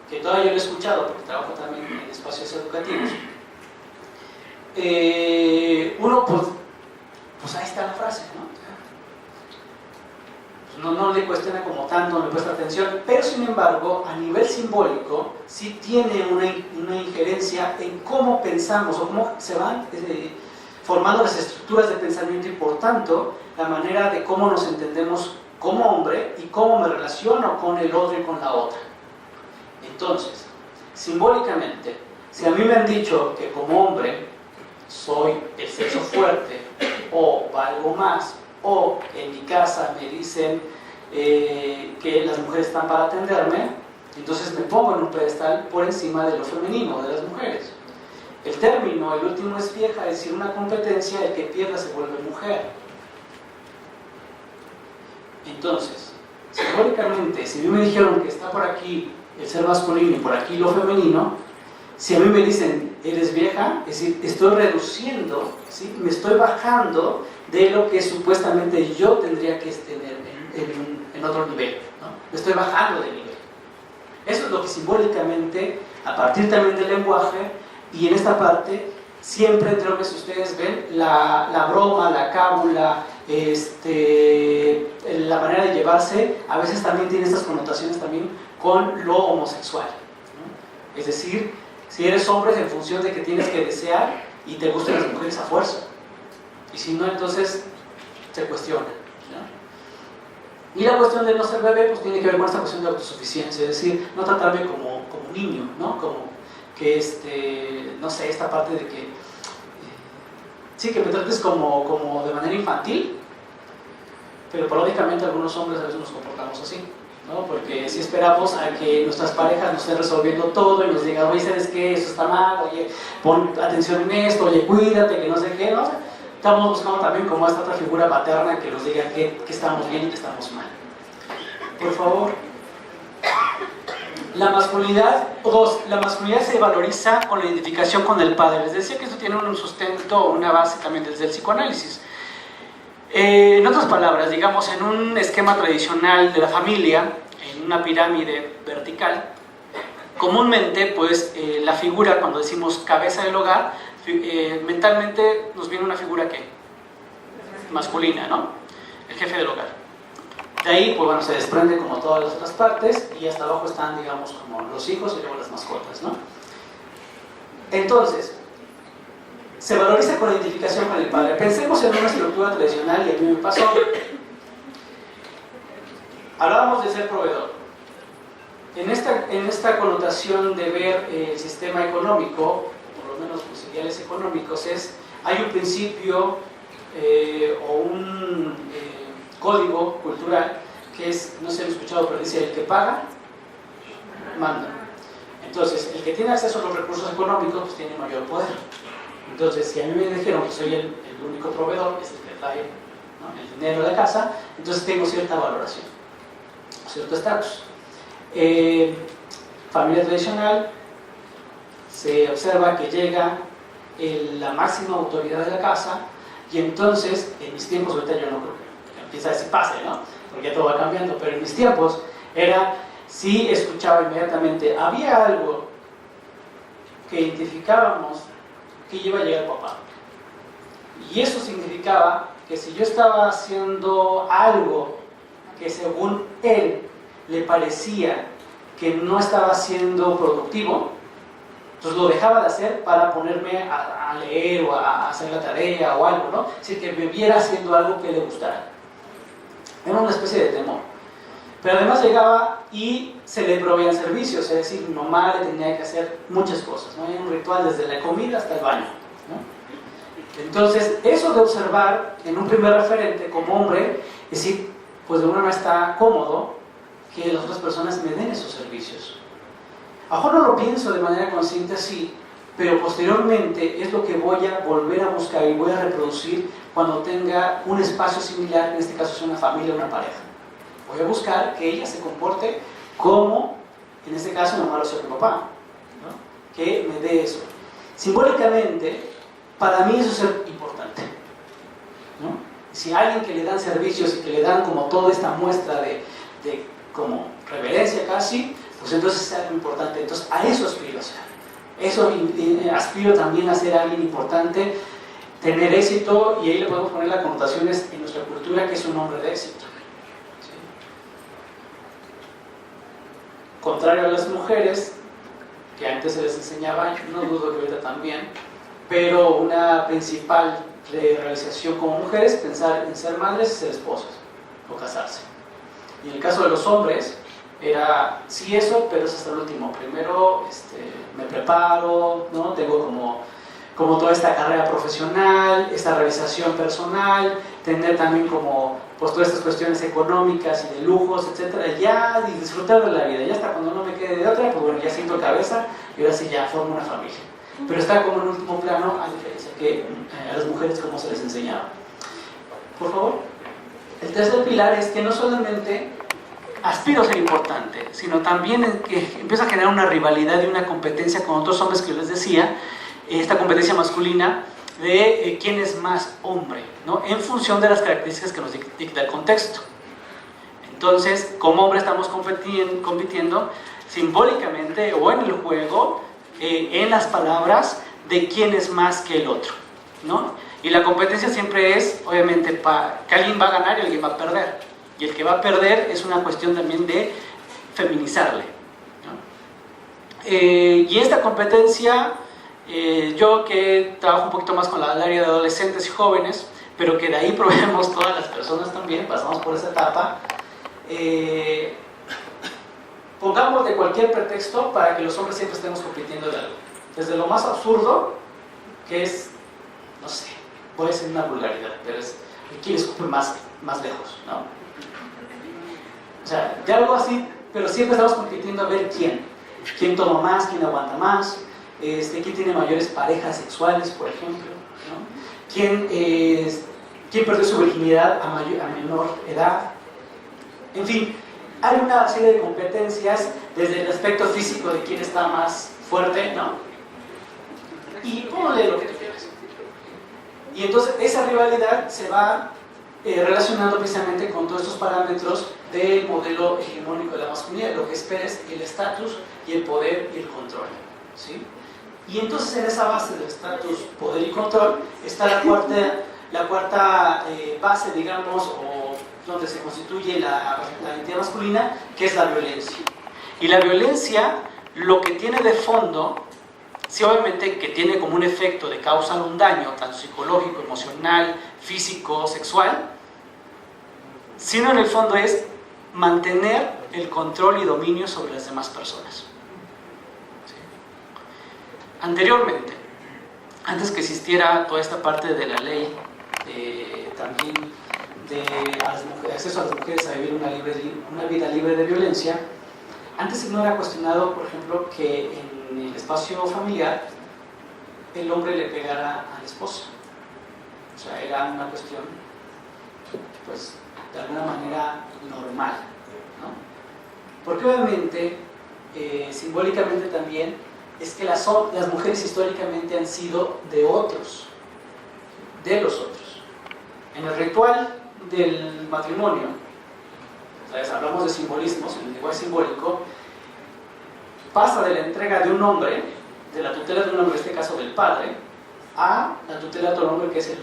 que todavía yo lo he escuchado porque trabajo también en espacios educativos, uno pues ahí está la frase, ¿no? No le cuestiona como tanto, no le presta atención, pero sin embargo a nivel simbólico sí tiene una injerencia en cómo pensamos o cómo se van formando las estructuras de pensamiento y por tanto la manera de cómo nos entendemos como hombre y cómo me relaciono con el otro y con la otra. Entonces, simbólicamente, si a mí me han dicho que como hombre soy el sexo fuerte o valgo más, o en mi casa me dicen que las mujeres están para atenderme, entonces me pongo en un pedestal por encima de lo femenino, de las mujeres. El término, el último es vieja, es decir, una competencia, el que pierda se vuelve mujer. Entonces, simbólicamente, si a mí me dijeron que está por aquí el ser masculino y por aquí lo femenino, si a mí me dicen, eres vieja, es decir, estoy reduciendo, ¿sí? Me estoy bajando de lo que supuestamente yo tendría que tener en otro nivel, ¿no? Me estoy bajando de nivel. Eso es lo que simbólicamente, a partir también del lenguaje, y en esta parte, siempre creo que si ustedes ven, la broma, la cábula, la manera de llevarse, a veces también tiene estas connotaciones también con lo homosexual, ¿no? Es decir, Si eres hombre es en función de que tienes que desear y te gustan las mujeres a fuerza. Y si no, entonces se cuestiona, ¿no? Y la cuestión de no ser bebé pues tiene que ver con esta cuestión de autosuficiencia, es decir, no tratarme como niño, ¿no? Como que, no sé, esta parte de que sí, que me trates como de manera infantil, pero paradójicamente algunos hombres a veces nos comportamos así, ¿no? Porque si esperamos a que nuestras parejas nos estén resolviendo todo y nos digan, oye, ¿sabes qué? Eso está mal, oye, pon atención en esto, oye, cuídate, que no sé qué, ¿no? Estamos buscando también como esta otra figura paterna que nos diga que estamos bien y que estamos mal. Por favor. La masculinidad, la masculinidad se valoriza con la identificación con el padre. Les decía que esto tiene un sustento, una base también desde el psicoanálisis. En otras palabras, digamos, en un esquema tradicional de la familia, en una pirámide vertical, comúnmente, pues, la figura, cuando decimos cabeza del hogar, mentalmente nos viene una figura ¿qué? Masculina, ¿no? El jefe del hogar. De ahí, pues bueno, se desprende como todas las otras partes y hasta abajo están, digamos, como los hijos y luego las mascotas, ¿no? Entonces, se valoriza con la identificación con el padre. Pensemos en una estructura tradicional y a mí me pasó. Hablábamos de ser proveedor. En esta connotación de ver el sistema económico, por lo menos los ideales económicos, hay un principio o un código cultural que es, no sé si lo he escuchado, pero dice: el que paga, manda. Entonces, el que tiene acceso a los recursos económicos pues tiene mayor poder. Entonces, si a mí me dijeron que soy el único proveedor, es el que trae, ¿no?, el dinero de la casa, entonces tengo cierta valoración, cierto estatus. Familia tradicional, se observa que llega la máxima autoridad de la casa y entonces, en mis tiempos, ahorita yo no creo que empiece a decir pase, ¿no?, porque ya todo va cambiando, pero en mis tiempos era, sí escuchaba inmediatamente, había algo que identificábamos que iba a llegar papá. Y eso significaba que si yo estaba haciendo algo que según él le parecía que no estaba siendo productivo, entonces lo dejaba de hacer para ponerme a leer o a hacer la tarea o algo, ¿no? Es decir, que me viera haciendo algo que le gustara. Era una especie de temor. Pero además llegaba y se le proveían servicios, es decir, mi mamá le tenía que hacer muchas cosas, ¿no? Hay un ritual desde la comida hasta el baño, ¿no? Entonces, eso de observar en un primer referente como hombre, es decir, pues de una manera está cómodo que las otras personas me den esos servicios. Ahora no lo pienso de manera consciente así, pero posteriormente es lo que voy a volver a buscar y voy a reproducir cuando tenga un espacio similar, en este caso es una familia o una pareja. Voy a buscar que ella se comporte como, en este caso, mamá lo hace mi papá, ¿no?, que me dé eso. Simbólicamente, para mí eso es importante, ¿no? Si a alguien que le dan servicios y que le dan como toda esta muestra de como reverencia casi, pues entonces es algo importante. Entonces a eso aspiro a ser. Eso aspiro también a ser alguien importante, tener éxito, y ahí le podemos poner las connotaciones en nuestra cultura, que es un hombre de éxito. ¿Sí? Contrario a las mujeres, que antes se les enseñaba, no dudo que ahorita también, pero una principal realización como mujeres es pensar en ser madres y ser esposas, o casarse. Y en el caso de los hombres, era sí eso, pero es hasta el último. Primero me preparo, ¿no? Tengo como toda esta carrera profesional, esta realización personal, tener también como pues todas estas cuestiones económicas y de lujos, etcétera, ya y disfrutar de la vida. Ya hasta cuando no me quede de otra, pues bueno, ya siento cabeza y ahora sí ya formo una familia. Pero está como en último plano, a diferencia que a las mujeres como se les enseñaba. Por favor. El tercer pilar es que no solamente aspiro a ser importante, sino también que empieza a generar una rivalidad y una competencia con otros hombres que yo les decía, esta competencia masculina de quién es más hombre, ¿no?, en función de las características que nos dicta el contexto. Entonces, como hombre estamos compitiendo simbólicamente o en el juego, en las palabras de quién es más que el otro, ¿no? Y la competencia siempre es, obviamente, que alguien va a ganar y alguien va a perder. Y el que va a perder es una cuestión también de feminizarle, ¿no? Y esta competencia, yo que trabajo un poquito más con el área de adolescentes y jóvenes, pero que de ahí proveemos todas las personas también, pasamos por esa etapa, pongamos de cualquier pretexto para que los hombres siempre estemos compitiendo de algo. Desde lo más absurdo, que es, no sé, voy a decir una vulgaridad, pero es el quién escupe más lejos, ¿no? O sea, de algo así, pero siempre estamos compitiendo a ver quién toma más, quién aguanta más, quién tiene mayores parejas sexuales, por ejemplo, ¿no? quién perdió su virginidad a menor edad. En fin, hay una serie de competencias desde el aspecto físico de quién está más fuerte, ¿no? Y ponle lo que tú quieras. Y entonces esa rivalidad se va relacionando precisamente con todos estos parámetros del modelo hegemónico de la masculinidad, lo que esperes, el estatus y el poder y el control, ¿sí? Y entonces en esa base del estatus, poder y control está la cuarta base, digamos, o donde se constituye la identidad masculina, que es la violencia. Y la violencia, lo que tiene de fondo, sí, obviamente que tiene como un efecto de causar un daño, tanto psicológico, emocional, físico, sexual, sino en el fondo es mantener el control y dominio sobre las demás personas. ¿Sí? Anteriormente, antes que existiera toda esta parte de la ley, también de acceso a las mujeres a vivir una vida libre de violencia, antes no era cuestionado, por ejemplo, que en el espacio familiar el hombre le pegara a la esposa. O sea, era una cuestión, pues, de alguna manera normal, ¿no? Porque obviamente, simbólicamente también, es que las mujeres históricamente han sido de otros, de los otros. En el ritual del matrimonio, ¿sabes? Hablamos de simbolismos, en el lenguaje simbólico, pasa de la entrega de un hombre, de la tutela de un hombre, en este caso del padre, a la tutela de otro hombre que es el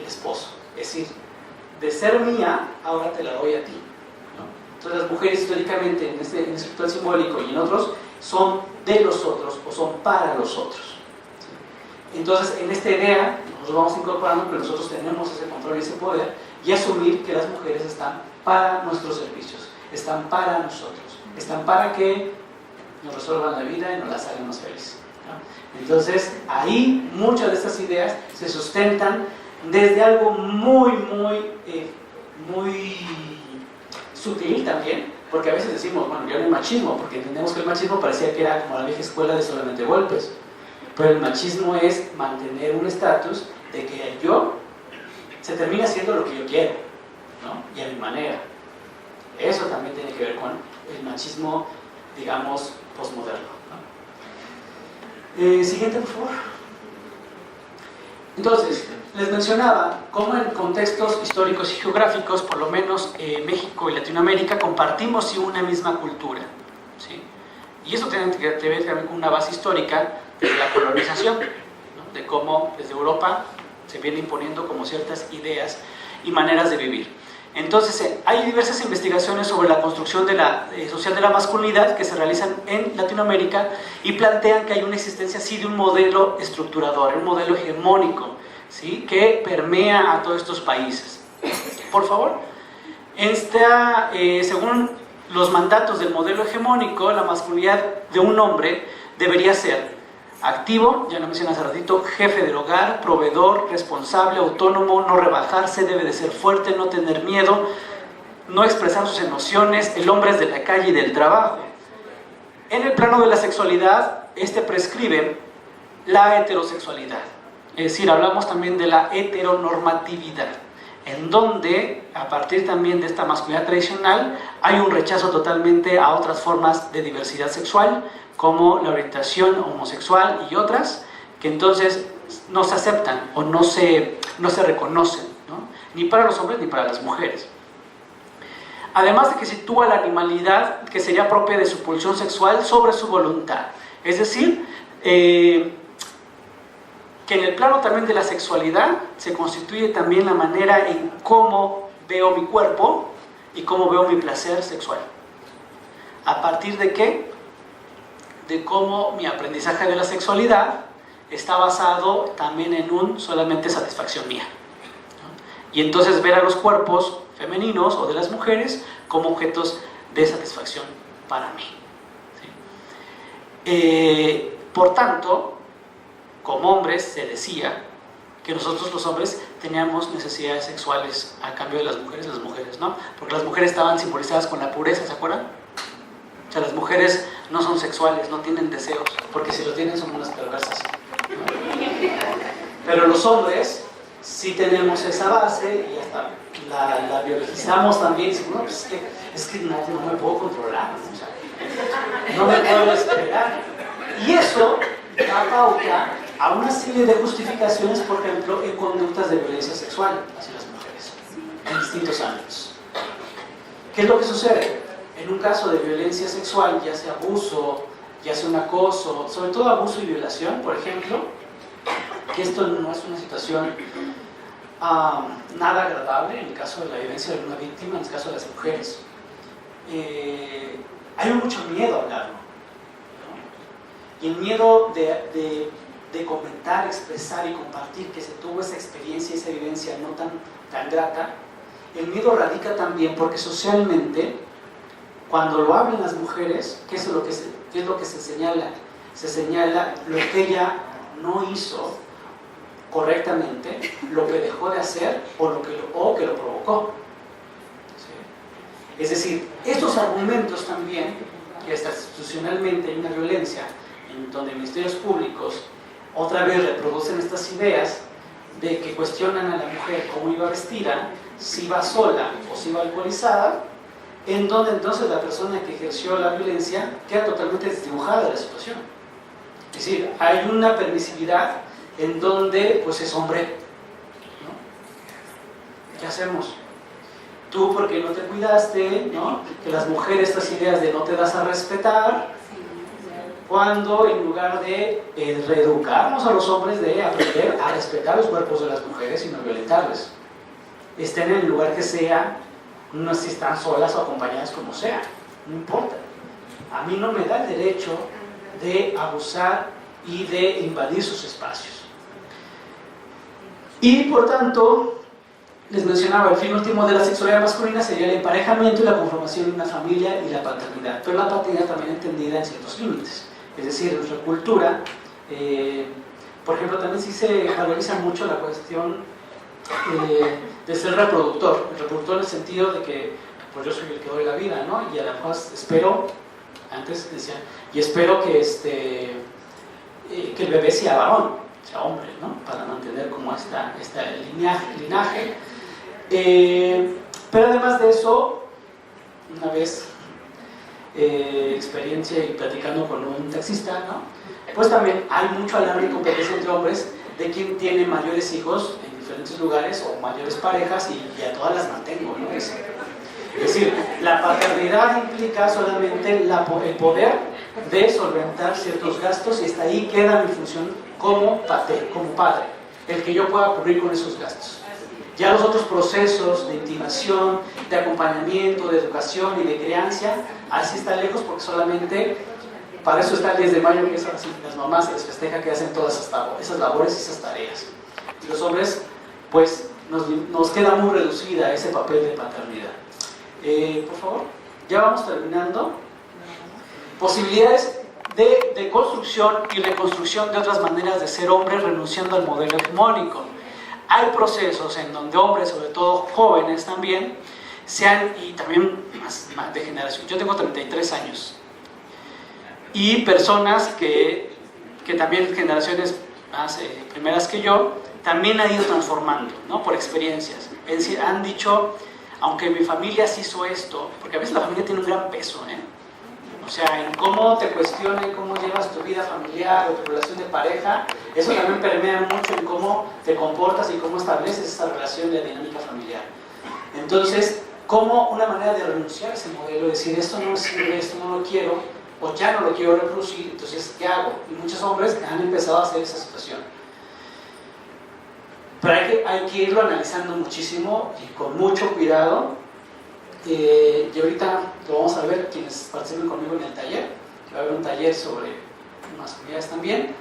esposo. Es decir, de ser mía, ahora te la doy a ti, ¿no? Entonces las mujeres históricamente en este ritual simbólico y en otros son de los otros o son para los otros, ¿sí? Entonces en esta idea nosotros vamos incorporando que nosotros tenemos ese control y ese poder y asumir que las mujeres están para nuestros servicios, están para nosotros, están para que nos resuelvan la vida y nos las hagan más felices, ¿no? Entonces ahí muchas de estas ideas se sustentan desde algo muy sutil también, porque a veces decimos, bueno, ya no hay machismo, porque entendemos que el machismo parecía que era como la vieja escuela de solamente golpes, pero el machismo es mantener un estatus de que yo se termina haciendo lo que yo quiero, ¿no? Y a mi manera. Eso también tiene que ver con el machismo, digamos, posmoderno, ¿no? Siguiente, por favor. Entonces, les mencionaba cómo en contextos históricos y geográficos, por lo menos México y Latinoamérica, compartimos sí una misma cultura, ¿sí? Y eso tiene que ver también con una base histórica de la colonización, ¿no? De cómo desde Europa se viene imponiendo como ciertas ideas y maneras de vivir. Entonces, hay diversas investigaciones sobre la construcción de social de la masculinidad que se realizan en Latinoamérica y plantean que hay una existencia sí de un modelo estructurador, un modelo hegemónico, ¿sí? Que permea a todos estos países. Por favor, según los mandatos del modelo hegemónico, la masculinidad de un hombre debería ser activo, ya lo mencioné hace ratito, jefe del hogar, proveedor, responsable, autónomo, no rebajarse, debe de ser fuerte, no tener miedo, no expresar sus emociones, el hombre es de la calle y del trabajo. En el plano de la sexualidad, prescribe la heterosexualidad, es decir, hablamos también de la heteronormatividad, en donde, a partir también de esta masculinidad tradicional, hay un rechazo totalmente a otras formas de diversidad sexual, como la orientación homosexual y otras, que entonces no se aceptan o no se reconocen, ¿no? Ni para los hombres ni para las mujeres. Además de que sitúa la animalidad que sería propia de su pulsión sexual sobre su voluntad. Es decir, que en el plano también de la sexualidad se constituye también la manera en cómo veo mi cuerpo y cómo veo mi placer sexual. ¿A partir de qué? de cómo mi aprendizaje de la sexualidad está basado también en solamente satisfacción mía, ¿no? Y entonces ver a los cuerpos femeninos o de las mujeres como objetos de satisfacción para mí, ¿sí? Por tanto, como hombres se decía que nosotros los hombres teníamos necesidades sexuales a cambio de las mujeres, ¿no? Porque las mujeres estaban simbolizadas con la pureza, ¿se acuerdan? O sea, las mujeres no son sexuales, no tienen deseos, porque si lo tienen son unas perversas, ¿no? Pero los hombres sí tenemos esa base y hasta la biologizamos también. Y decimos, no, pues es que no me puedo controlar, ¿no? O sea, no me puedo despegar. Y eso da pauta a una serie de justificaciones, por ejemplo, en conductas de violencia sexual hacia las mujeres, en distintos ámbitos. ¿Qué es lo que sucede? En un caso de violencia sexual, ya sea abuso, ya sea un acoso, sobre todo abuso y violación, por ejemplo, que esto no es una situación nada agradable en el caso de la vivencia de una víctima, en el caso de las mujeres. Hay mucho miedo a hablarlo, ¿no? Y el miedo de comentar, expresar y compartir que se tuvo esa experiencia, esa vivencia no tan grata, el miedo radica también porque socialmente, cuando lo hablan las mujeres, ¿qué es lo que se señala? Se señala lo que ella no hizo correctamente, lo que dejó de hacer o que lo provocó. ¿Sí? Es decir, estos argumentos también, que hasta institucionalmente hay una violencia, en donde ministerios públicos otra vez reproducen estas ideas de que cuestionan a la mujer cómo iba vestida, si iba sola o si iba alcoholizada, en donde entonces la persona que ejerció la violencia queda totalmente desdibujada de la situación. Es decir, hay una permisividad en donde pues es hombre, ¿no? ¿Qué hacemos? Tú porque no te cuidaste, ¿no? Que las mujeres, estas ideas de no te das a respetar, cuando en lugar de reeducarnos a los hombres de aprender a respetar los cuerpos de las mujeres y no violentarles, estén en el lugar que sea, no sé si están solas o acompañadas como sea, no importa. A mí no me da el derecho de abusar y de invadir sus espacios. Y por tanto, les mencionaba, el fin último de la sexualidad masculina sería el emparejamiento y la conformación de una familia y la paternidad, pero la paternidad también entendida en ciertos límites. Es decir, en nuestra cultura, por ejemplo, también sí se valoriza mucho la cuestión de ser reproductor. El reproductor en el sentido de que pues yo soy el que doy la vida, ¿no? Y además espero, antes decían, y espero que el bebé sea varón, sea hombre, ¿no? Para mantener como este linaje. Pero además de eso, una vez experiencia y platicando con un taxista, ¿no? Pues también hay mucho alarde y competencia entre hombres de quién tiene mayores hijos en diferentes lugares o mayores parejas y a todas las mantengo, ¿no? Es decir, la paternidad implica solamente el poder de solventar ciertos gastos y hasta ahí queda mi función como padre, el que yo pueda cubrir con esos gastos. Ya los otros procesos de intimación, de acompañamiento, de educación y de crianza, así está lejos porque solamente para eso está el 10 de mayo, que es así, las mamás se les festeja que hacen todas esas labores y esas tareas. Y los hombres, pues, nos queda muy reducida ese papel de paternidad. Por favor, ya vamos terminando. Posibilidades de construcción y reconstrucción de otras maneras de ser hombre renunciando al modelo hegemónico. Hay procesos en donde hombres, sobre todo jóvenes también, y también más de generación. Yo tengo 33 años. Y personas que también generaciones más primeras que yo, también han ido transformando, ¿no? Por experiencias. Es decir, han dicho, aunque mi familia sí hizo esto, porque a veces la familia tiene un gran peso, o sea, en cómo te cuestionan, cómo llevas tu vida familiar o tu relación de pareja, eso también permea mucho en cómo te comportas y cómo estableces esa relación de dinámica familiar. Entonces, como una manera de renunciar a ese modelo, decir, esto no sirve, esto no lo quiero, o ya no lo quiero reproducir, entonces, ¿qué hago? Y muchos hombres han empezado a hacer esa situación. Pero hay que irlo analizando muchísimo y con mucho cuidado. Y ahorita lo vamos a ver quienes participen conmigo en el taller, va a haber un taller sobre masculinidades también.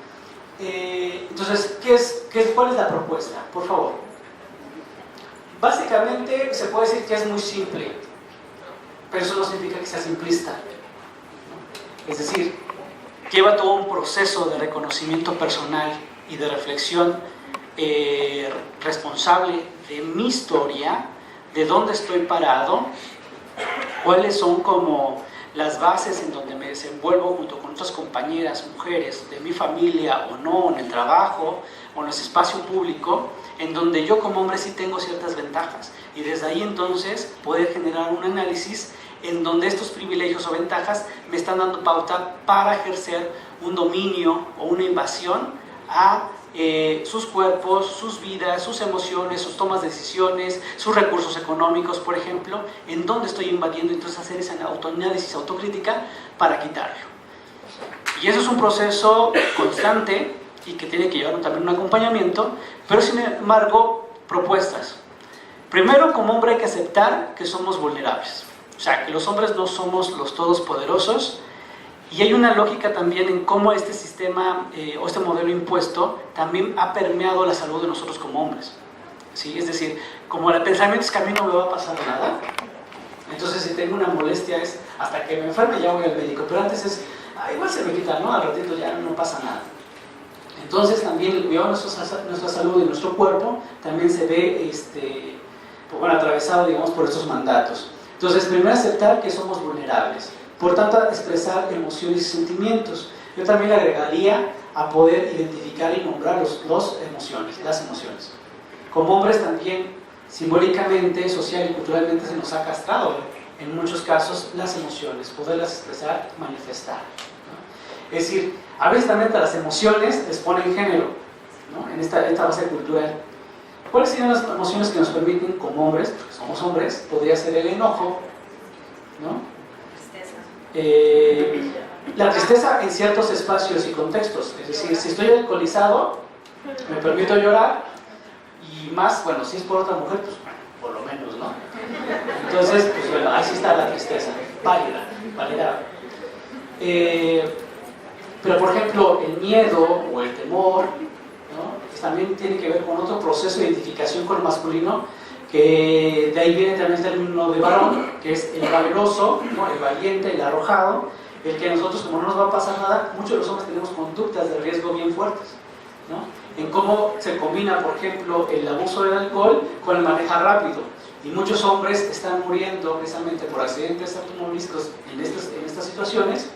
Entonces, ¿cuál es la propuesta? Por favor. Básicamente se puede decir que es muy simple, pero eso no significa que sea simplista. Es decir, lleva todo un proceso de reconocimiento personal y de reflexión responsable de mi historia, de dónde estoy parado, cuáles son como las bases en donde me desenvuelvo junto con otras compañeras, mujeres de mi familia o no, en el trabajo o en el espacio público, en donde yo como hombre sí tengo ciertas ventajas, y desde ahí entonces poder generar un análisis en donde estos privilegios o ventajas me están dando pauta para ejercer un dominio o una invasión a sus cuerpos, sus vidas, sus emociones, sus tomas de decisiones, sus recursos económicos, por ejemplo, en donde estoy invadiendo, entonces hacer esa autoanálisis, autocrítica para quitarlo. Y eso es un proceso constante y que tiene que llevar también un acompañamiento, pero sin embargo, propuestas. Primero, como hombre hay que aceptar que somos vulnerables, o sea, que los hombres no somos los todopoderosos. Y hay una lógica también en cómo este sistema o este modelo impuesto también ha permeado la salud de nosotros como hombres. ¿Sí? Es decir, como el pensamiento es que a mí no me va a pasar nada, entonces si tengo una molestia es hasta que me enferme ya voy al médico, pero antes es, igual se me quita, ¿no? Al ratito ya no pasa nada. Entonces también el cuidado de nuestra salud y nuestro cuerpo también se ve atravesado, digamos, por estos mandatos. Entonces, primero aceptar que somos vulnerables. Por tanto, expresar emociones y sentimientos. Yo también le agregaría a poder identificar y nombrar las emociones. Como hombres también, simbólicamente, social y culturalmente se nos ha castrado, en muchos casos, las emociones, poderlas expresar, manifestar, ¿no? Es decir, a veces también a las emociones les ponen género, ¿no? En esta base cultural. ¿Cuáles serían las emociones que nos permiten como hombres, porque somos hombres? Podría ser el enojo, ¿no? La tristeza en ciertos espacios y contextos, es decir, si estoy alcoholizado me permito llorar, y más, bueno, si es por otra mujer, pues bueno, por lo menos, ¿no? Entonces, pues bueno, ahí sí está la tristeza, válida. Pero por ejemplo, el miedo o el temor, ¿no? Pues también tiene que ver con otro proceso de identificación con el masculino, que de ahí viene también el término de varón, que es el valeroso, ¿no? El valiente, el arrojado, el que nosotros, como no nos va a pasar nada, muchos de los hombres tenemos conductas de riesgo bien fuertes, ¿no? En cómo se combina, por ejemplo, el abuso del alcohol con el manejar rápido, y muchos hombres están muriendo precisamente por accidentes automovilísticos en estas situaciones,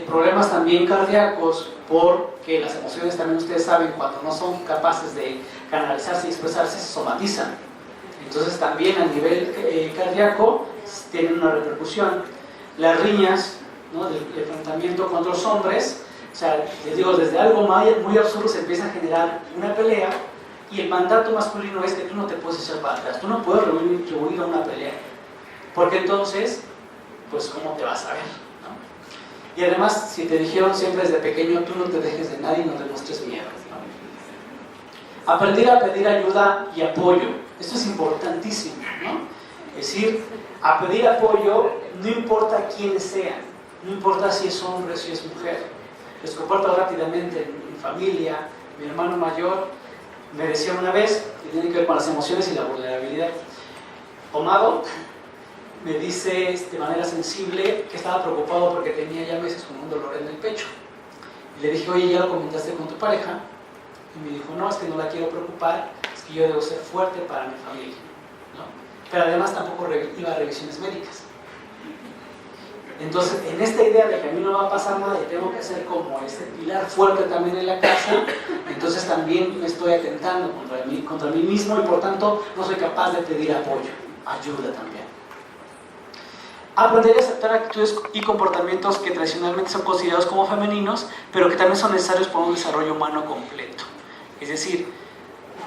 problemas también cardíacos, porque las emociones también ustedes saben, cuando no son capaces de canalizarse y expresarse, se somatizan. Entonces también a nivel cardíaco tienen una repercusión. Las riñas, ¿no? del enfrentamiento con otros hombres, o sea, les digo, desde algo muy absurdo se empieza a generar una pelea, y el mandato masculino es que tú no te puedes echar para atrás, tú no puedes rehuir a una pelea, porque entonces, pues ¿cómo te vas a ver? Y además, si te dijeron siempre desde pequeño, tú no te dejes de nadie y no demuestres miedo, ¿no? Aprender a pedir ayuda y apoyo. Esto es importantísimo, ¿no? Es decir, a pedir apoyo no importa quiénes sean, no importa si es hombre o si es mujer. Les comparto rápidamente en mi familia. Mi hermano mayor me decía una vez, que tiene que ver con las emociones y la vulnerabilidad. Omado me dice de manera sensible que estaba preocupado porque tenía ya meses con un dolor en el pecho. Y le dije, oye, ¿ya lo comentaste con tu pareja? Y me dijo, no, es que no la quiero preocupar, es que yo debo ser fuerte para mi familia, ¿no? Pero además tampoco iba a revisiones médicas. Entonces, en esta idea de que a mí no va a pasar nada y tengo que ser como ese pilar fuerte también en la casa, entonces también me estoy atentando contra mí mismo, y por tanto no soy capaz de pedir apoyo, ayuda también. Aprender a aceptar actitudes y comportamientos que tradicionalmente son considerados como femeninos, pero que también son necesarios para un desarrollo humano completo. Es decir,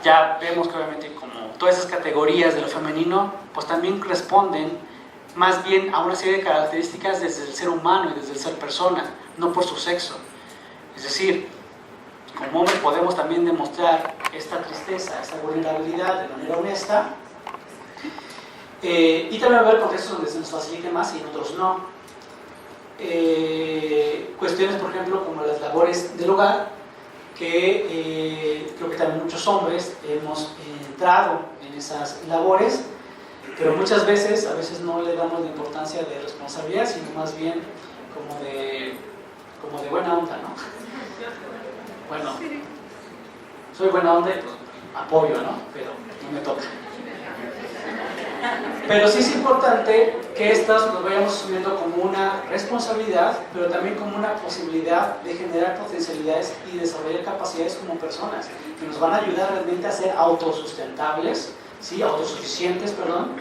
ya vemos que obviamente como todas esas categorías de lo femenino, pues también responden más bien a una serie de características desde el ser humano y desde el ser persona, no por su sexo. Es decir, como hombre podemos también demostrar esta tristeza, esta vulnerabilidad de manera honesta, y también va a haber contextos donde se nos facilite más y en otros no. cuestiones, por ejemplo, como las labores del hogar, que creo que también muchos hombres hemos entrado en esas labores, pero muchas veces, a veces no le damos la importancia de responsabilidad, sino más bien como de buena onda, ¿no? Bueno, soy buena onda y pues apoyo, ¿no? Pero no me toca. Pero sí es importante que estas lo vayamos asumiendo como una responsabilidad, pero también como una posibilidad de generar potencialidades y desarrollar capacidades como personas, que nos van a ayudar realmente a ser autosustentables, ¿sí? Autosuficientes, perdón,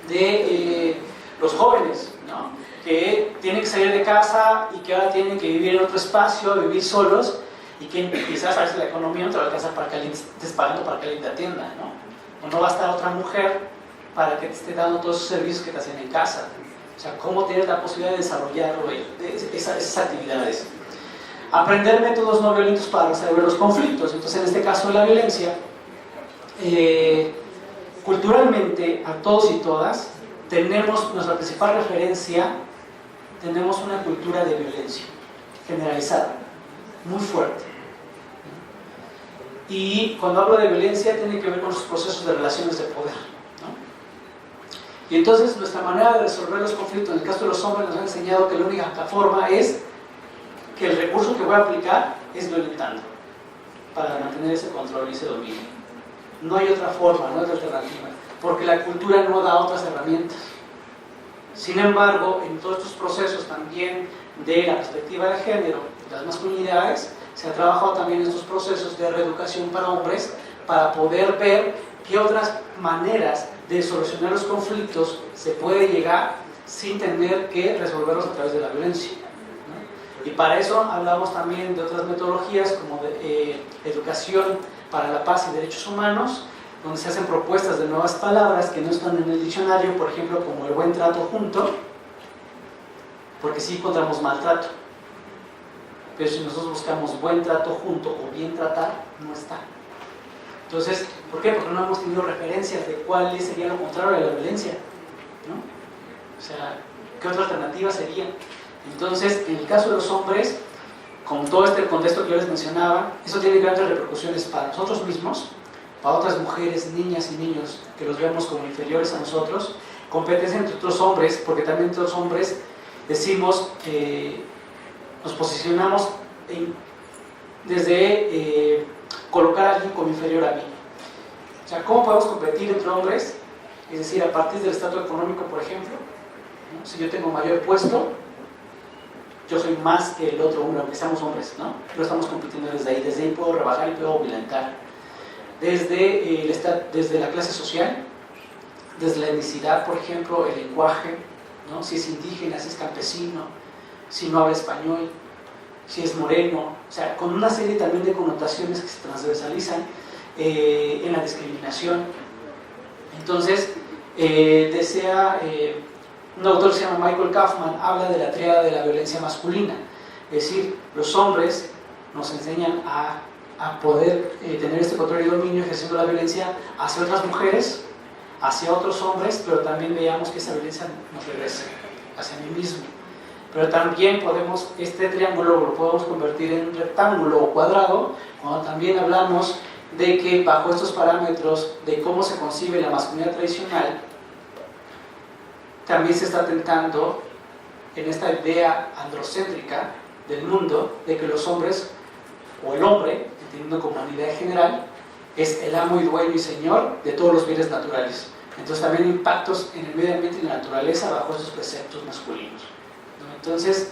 de los jóvenes, ¿no? Que tienen que salir de casa y que ahora tienen que vivir en otro espacio, vivir solos, y que quizás a veces la economía no te va a alcanzar para que alguien te estés pagando para que alguien te atienda, ¿no? O no va a estar otra mujer para que te esté dando todos esos servicios que te hacen en casa. O sea, cómo tienes la posibilidad de desarrollarlo, esas actividades. Aprender métodos no violentos para resolver los conflictos. Entonces, en este caso, la violencia, culturalmente, a todos y todas, tenemos nuestra principal referencia, tenemos una cultura de violencia generalizada, muy fuerte. Y cuando hablo de violencia, tiene que ver con los procesos de relaciones de poder, ¿no? Y entonces nuestra manera de resolver los conflictos, en el caso de los hombres, nos ha enseñado que la única forma es que el recurso que voy a aplicar es violentando, para mantener ese control y ese dominio. No hay otra forma, no hay otra alternativa, porque la cultura no da otras herramientas. Sin embargo, en todos estos procesos también de la perspectiva de género, de las masculinidades, se ha trabajado también en estos procesos de reeducación para hombres, para poder ver qué otras maneras de solucionar los conflictos se puede llegar sin tener que resolverlos a través de la violencia, ¿no? Y para eso hablamos también de otras metodologías como de educación para la paz y derechos humanos, donde se hacen propuestas de nuevas palabras que no están en el diccionario, por ejemplo, como el buen trato junto, porque sí encontramos maltrato, pero si nosotros buscamos buen trato junto o bien tratar, no está. Entonces, ¿por qué? Porque no hemos tenido referencias de cuál sería lo contrario de la violencia, ¿no? O sea, ¿qué otra alternativa sería? Entonces, en el caso de los hombres, con todo este contexto que yo les mencionaba, eso tiene grandes repercusiones para nosotros mismos, para otras mujeres, niñas y niños que los vemos como inferiores a nosotros, competencia entre otros hombres, porque también entre los hombres decimos, nos posicionamos desde colocar a alguien como inferior a mí. O sea, ¿cómo podemos competir entre hombres? Es decir, a partir del estatus económico, por ejemplo, ¿no? Si yo tengo mayor puesto, yo soy más que el otro hombre, aunque seamos hombres, ¿no? Pero estamos compitiendo desde ahí puedo rebajar y puedo violentar. Desde la clase social, desde la etnicidad, por ejemplo, el lenguaje, ¿no? Si es indígena, si es campesino, si no habla español, si es moreno, o sea, con una serie también de connotaciones que se transversalizan en la discriminación. Entonces, un autor que se llama Michael Kaufman habla de la tríada de la violencia masculina, es decir, los hombres nos enseñan a poder tener este control y dominio ejerciendo la violencia hacia otras mujeres, hacia otros hombres, pero también veamos que esa violencia nos regresa hacia mí mismo. Pero también podemos, este triángulo lo podemos convertir en un rectángulo o cuadrado, cuando también hablamos de que bajo estos parámetros de cómo se concibe la masculinidad tradicional, también se está atentando en esta idea androcéntrica del mundo, de que los hombres, o el hombre, entendiendo como unidad general, es el amo y dueño y señor de todos los bienes naturales. Entonces también impactos en el medio ambiente y la naturaleza bajo estos preceptos masculinos, ¿no? Entonces,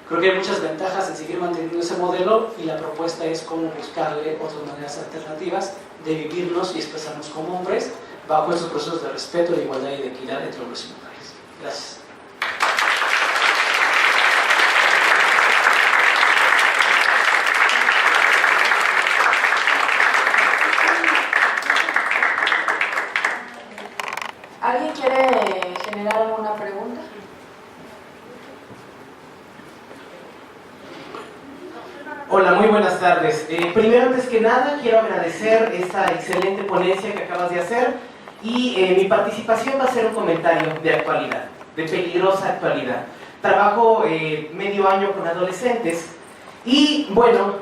creo que hay muchas ventajas en seguir manteniendo ese modelo y la propuesta es cómo buscarle otras maneras alternativas de vivirnos y expresarnos como hombres bajo estos procesos de respeto, de igualdad y de equidad entre hombres y mujeres. Gracias. ¿Alguien quiere generar alguna pregunta? Hola, muy buenas tardes. Primero, antes que nada, quiero agradecer esta excelente ponencia que acabas de hacer y mi participación va a ser un comentario de actualidad, de peligrosa actualidad. trabajo medio año con adolescentes y bueno,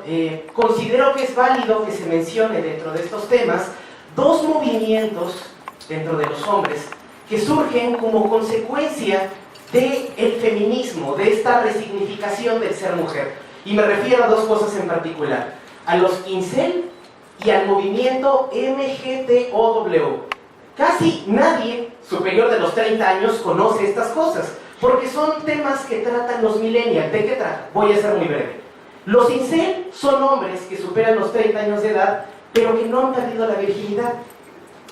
considero que es válido que se mencione dentro de estos temas dos movimientos dentro de los hombres que surgen como consecuencia del feminismo, de esta resignificación del ser mujer. Y me refiero a dos cosas en particular, a los incel y al movimiento MGTOW. Casi nadie superior de los 30 años conoce estas cosas, porque son temas que tratan los millennials. ¿De qué tratan? Voy a ser muy breve. Los incel son hombres que superan los 30 años de edad, pero que no han perdido la virginidad.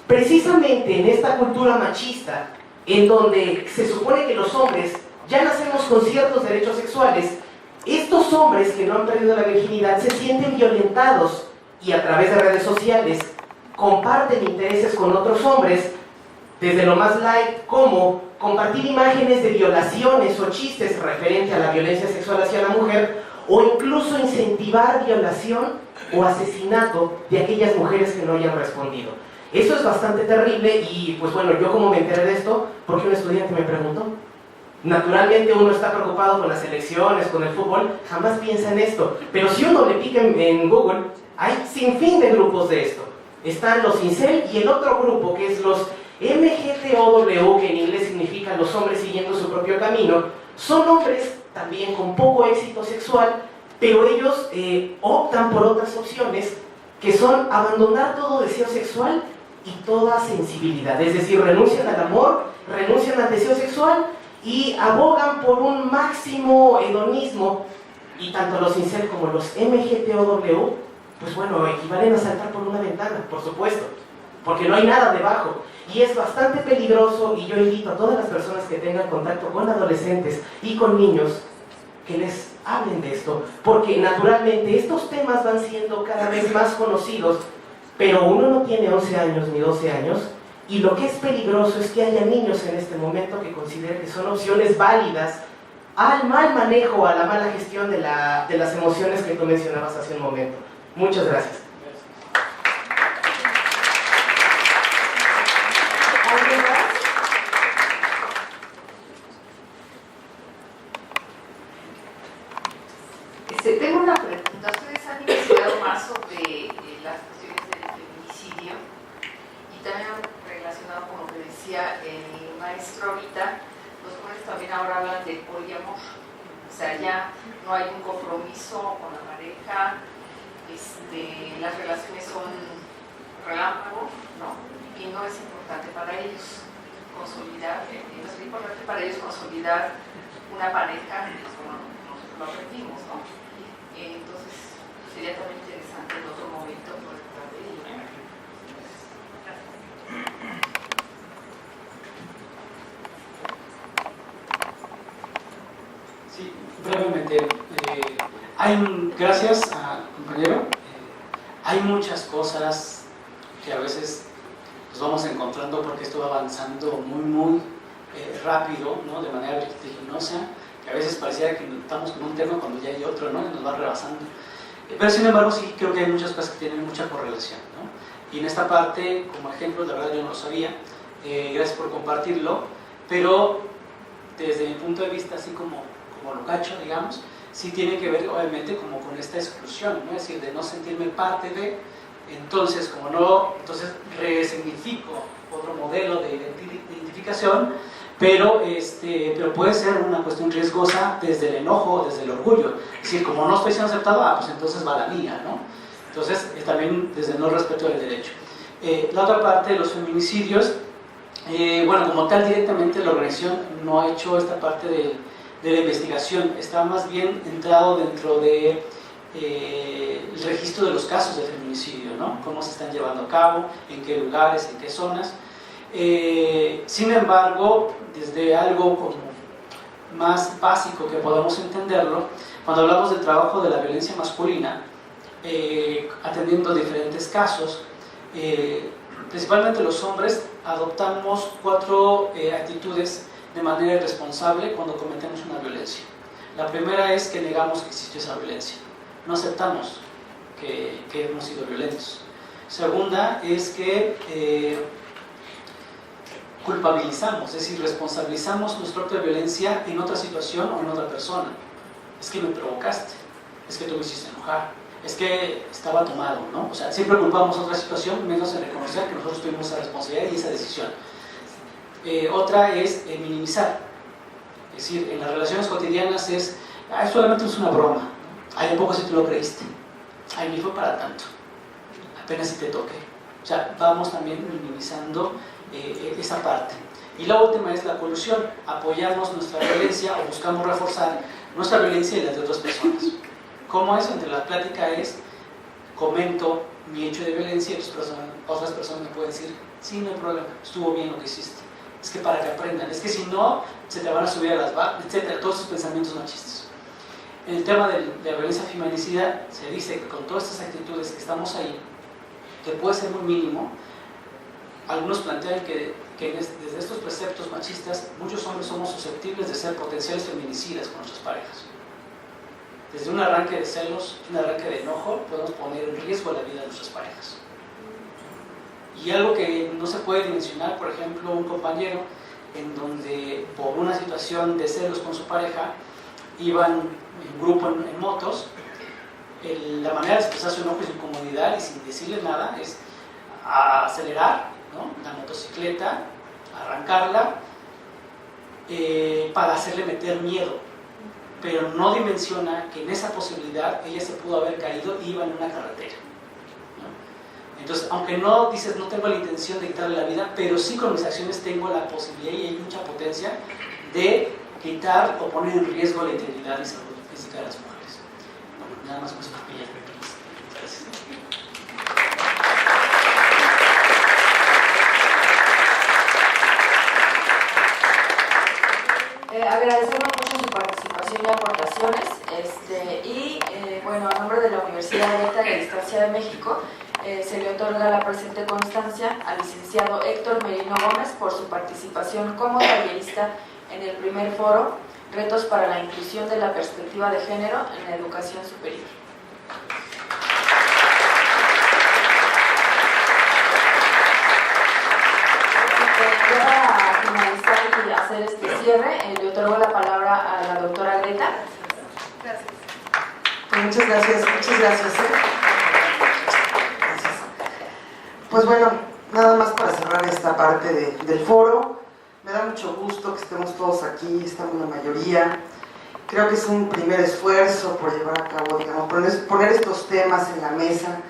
Precisamente en esta cultura machista, en donde se supone que los hombres ya nacemos con ciertos derechos sexuales, estos hombres que no han perdido la virginidad se sienten violentados y a través de redes sociales comparten intereses con otros hombres, desde lo más light como compartir imágenes de violaciones o chistes referente a la violencia sexual hacia la mujer, o incluso incentivar violación o asesinato de aquellas mujeres que no hayan respondido. Eso es bastante terrible y pues bueno, yo como me enteré de esto, porque un estudiante me preguntó. Naturalmente uno está preocupado con las elecciones, con el fútbol, jamás piensa en esto. Pero si uno le pica en Google, hay sinfín de grupos de esto. Están los incel y el otro grupo que es los MGTOW, que en inglés significa los hombres siguiendo su propio camino. Son hombres también con poco éxito sexual, pero ellos optan por otras opciones que son abandonar todo deseo sexual y toda sensibilidad. Es decir, renuncian al amor, renuncian al deseo sexual y abogan por un máximo hedonismo. Y tanto los incel como los MGTOW, pues bueno, equivalen a saltar por una ventana, por supuesto, porque no hay nada debajo. Y es bastante peligroso, y yo invito a todas las personas que tengan contacto con adolescentes y con niños que les hablen de esto, porque naturalmente estos temas van siendo cada vez más conocidos, pero uno no tiene 11 años ni 12 años, y lo que es peligroso es que haya niños en este momento que consideren que son opciones válidas al mal manejo, a la mala gestión de las emociones que tú mencionabas hace un momento. Muchas gracias. ¿Alguien más? Tengo una pregunta. ¿Ustedes han investigado más sobre las cuestiones del feminicidio? Y también relacionado con lo que decía el maestro ahorita, los jóvenes también ahora hablan de poliamor. O sea, ya no hay un compromiso con la pareja, las relaciones son relámpago, ¿no? Y no es importante para ellos consolidar, no es importante para ellos consolidar una pareja, como nosotros lo aprendimos, ¿no? Entonces, sería también interesante en otro momento poder tratar de ello. Sí, brevemente. Gracias al compañero. Hay muchas cosas que a veces nos vamos encontrando porque esto va avanzando muy rápido, ¿no? De manera vertiginosa, que a veces pareciera que estamos con un tema cuando ya hay otro, ¿no? Y nos va rebasando. Pero sin embargo sí creo que hay muchas cosas que tienen mucha correlación, ¿no? Y en esta parte, como ejemplo, la verdad yo no lo sabía, gracias por compartirlo, pero desde mi punto de vista, así como lo cacho, digamos, sí tiene que ver obviamente como con esta exclusión, ¿no? Es decir, de no sentirme parte de, entonces entonces resignifico otro modelo de identificación, pero puede ser una cuestión riesgosa desde el enojo, desde el orgullo. Es decir, como no estoy siendo aceptado, pues entonces va la mía, ¿no? Entonces, también desde el no respeto del derecho. La otra parte de los feminicidios, bueno, como tal directamente la organización no ha hecho esta parte de la investigación, está más bien entrado dentro de el registro de los casos de feminicidio, ¿no? Cómo se están llevando a cabo, en qué lugares, en qué zonas. Sin embargo, desde algo como más básico que podamos entenderlo, cuando hablamos del trabajo de la violencia masculina, atendiendo diferentes casos, principalmente los hombres adoptamos 4 actitudes de manera irresponsable cuando cometemos una violencia. La primera es que negamos que existe esa violencia, no aceptamos que hemos sido violentos. Segunda es que culpabilizamos, es decir, responsabilizamos nuestra propia violencia en otra situación o en otra persona. Es que me provocaste, es que tú me hiciste enojar, es que estaba tomado, ¿no? O sea, siempre culpamos otra situación, menos en reconocer que nosotros tuvimos esa responsabilidad y esa decisión. Otra es minimizar, es decir, en las relaciones cotidianas es, solamente es una broma, ¿no? Ay, ¿a poco si tú lo creíste? Ay, ni fue para tanto, apenas si te toqué. O sea, vamos también minimizando esa parte. Y la última es la colusión, apoyamos nuestra violencia o buscamos reforzar nuestra violencia y las de otras personas. ¿Cómo es? Entre la plática es, comento mi hecho de violencia y otras personas me pueden decir, sí, no hay problema, estuvo bien lo que hiciste. Es que para que aprendan, es que si no, se te van a subir a las barras, etc. Todos esos pensamientos machistas. En el tema de la violencia feminicida, se dice que con todas estas actitudes que estamos ahí, que puede ser muy mínimo, algunos plantean que desde estos preceptos machistas, muchos hombres somos susceptibles de ser potenciales feminicidas con nuestras parejas. Desde un arranque de celos, un arranque de enojo, podemos poner en riesgo la vida de nuestras parejas. Y algo que no se puede dimensionar, por ejemplo, un compañero en donde por una situación de celos con su pareja iban en grupo en motos, la manera de expresar su enojo y su incomodidad y sin decirle nada es acelerar, ¿no?, la motocicleta, arrancarla para hacerle meter miedo, pero no dimensiona que en esa posibilidad ella se pudo haber caído y iba en una carretera, ¿no? Entonces, aunque no dices no tengo la intención de quitarle la vida, pero sí con mis acciones tengo la posibilidad y hay mucha potencia de quitar o poner en riesgo la integridad y salud física de las mujeres. Bueno, nada más con esa pequeña reflexión. Gracias. Agradecemos mucho su participación y aportaciones bueno, a nombre de la Universidad Abierta de Distancia de México se le otorga la presente constancia al licenciado Héctor Merino Gómez por su participación como tallerista en el primer foro Retos para la Inclusión de la Perspectiva de Género en la Educación Superior. Para finalizar y hacer este cierre, le otorgo la palabra a la doctora Greta. Gracias. Muchas gracias, muchas gracias. Gracias. Pues bueno, nada más para cerrar esta parte del foro. Me da mucho gusto que estemos todos aquí, estamos la mayoría. Creo que es un primer esfuerzo por llevar a cabo, digamos, poner estos temas en la mesa.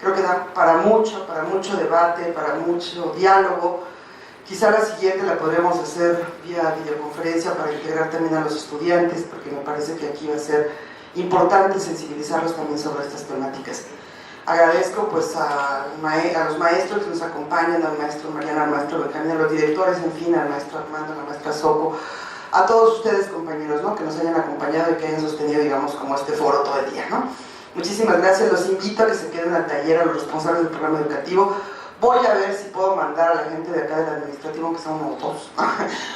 Creo que da para mucho debate, para mucho diálogo. Quizá la siguiente la podremos hacer vía videoconferencia para integrar también a los estudiantes, porque me parece que aquí va a ser importante sensibilizarlos también sobre estas temáticas. Agradezco pues a los maestros que nos acompañan, al maestro Mariana, al maestro Benjamín, a los directores, en fin, al maestro Armando, a la maestra Soco, a todos ustedes compañeros, ¿no?, que nos hayan acompañado y que hayan sostenido, digamos, como este foro todo el día, ¿no? Muchísimas gracias, los invito a que se queden al taller, a los responsables del programa educativo. Voy a ver si puedo mandar a la gente de acá del administrativo, aunque sean unos dos,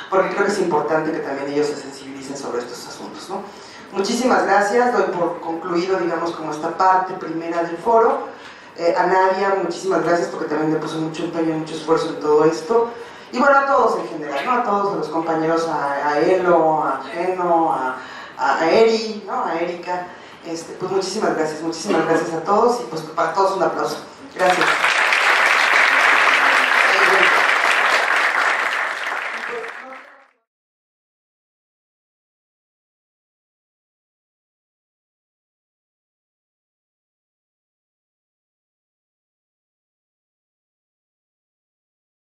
porque creo que es importante que también ellos se sensibilicen sobre estos asuntos, ¿no? Muchísimas gracias, doy por concluido, digamos, como esta parte primera del foro. A Nadia, muchísimas gracias porque también le puso mucho empeño y mucho esfuerzo en todo esto. Y bueno, a todos en general, ¿no? A todos, a los compañeros, a Elo, a Geno, a Eri, ¿no?, a Erika. Pues muchísimas gracias a todos y pues para todos un aplauso. Gracias.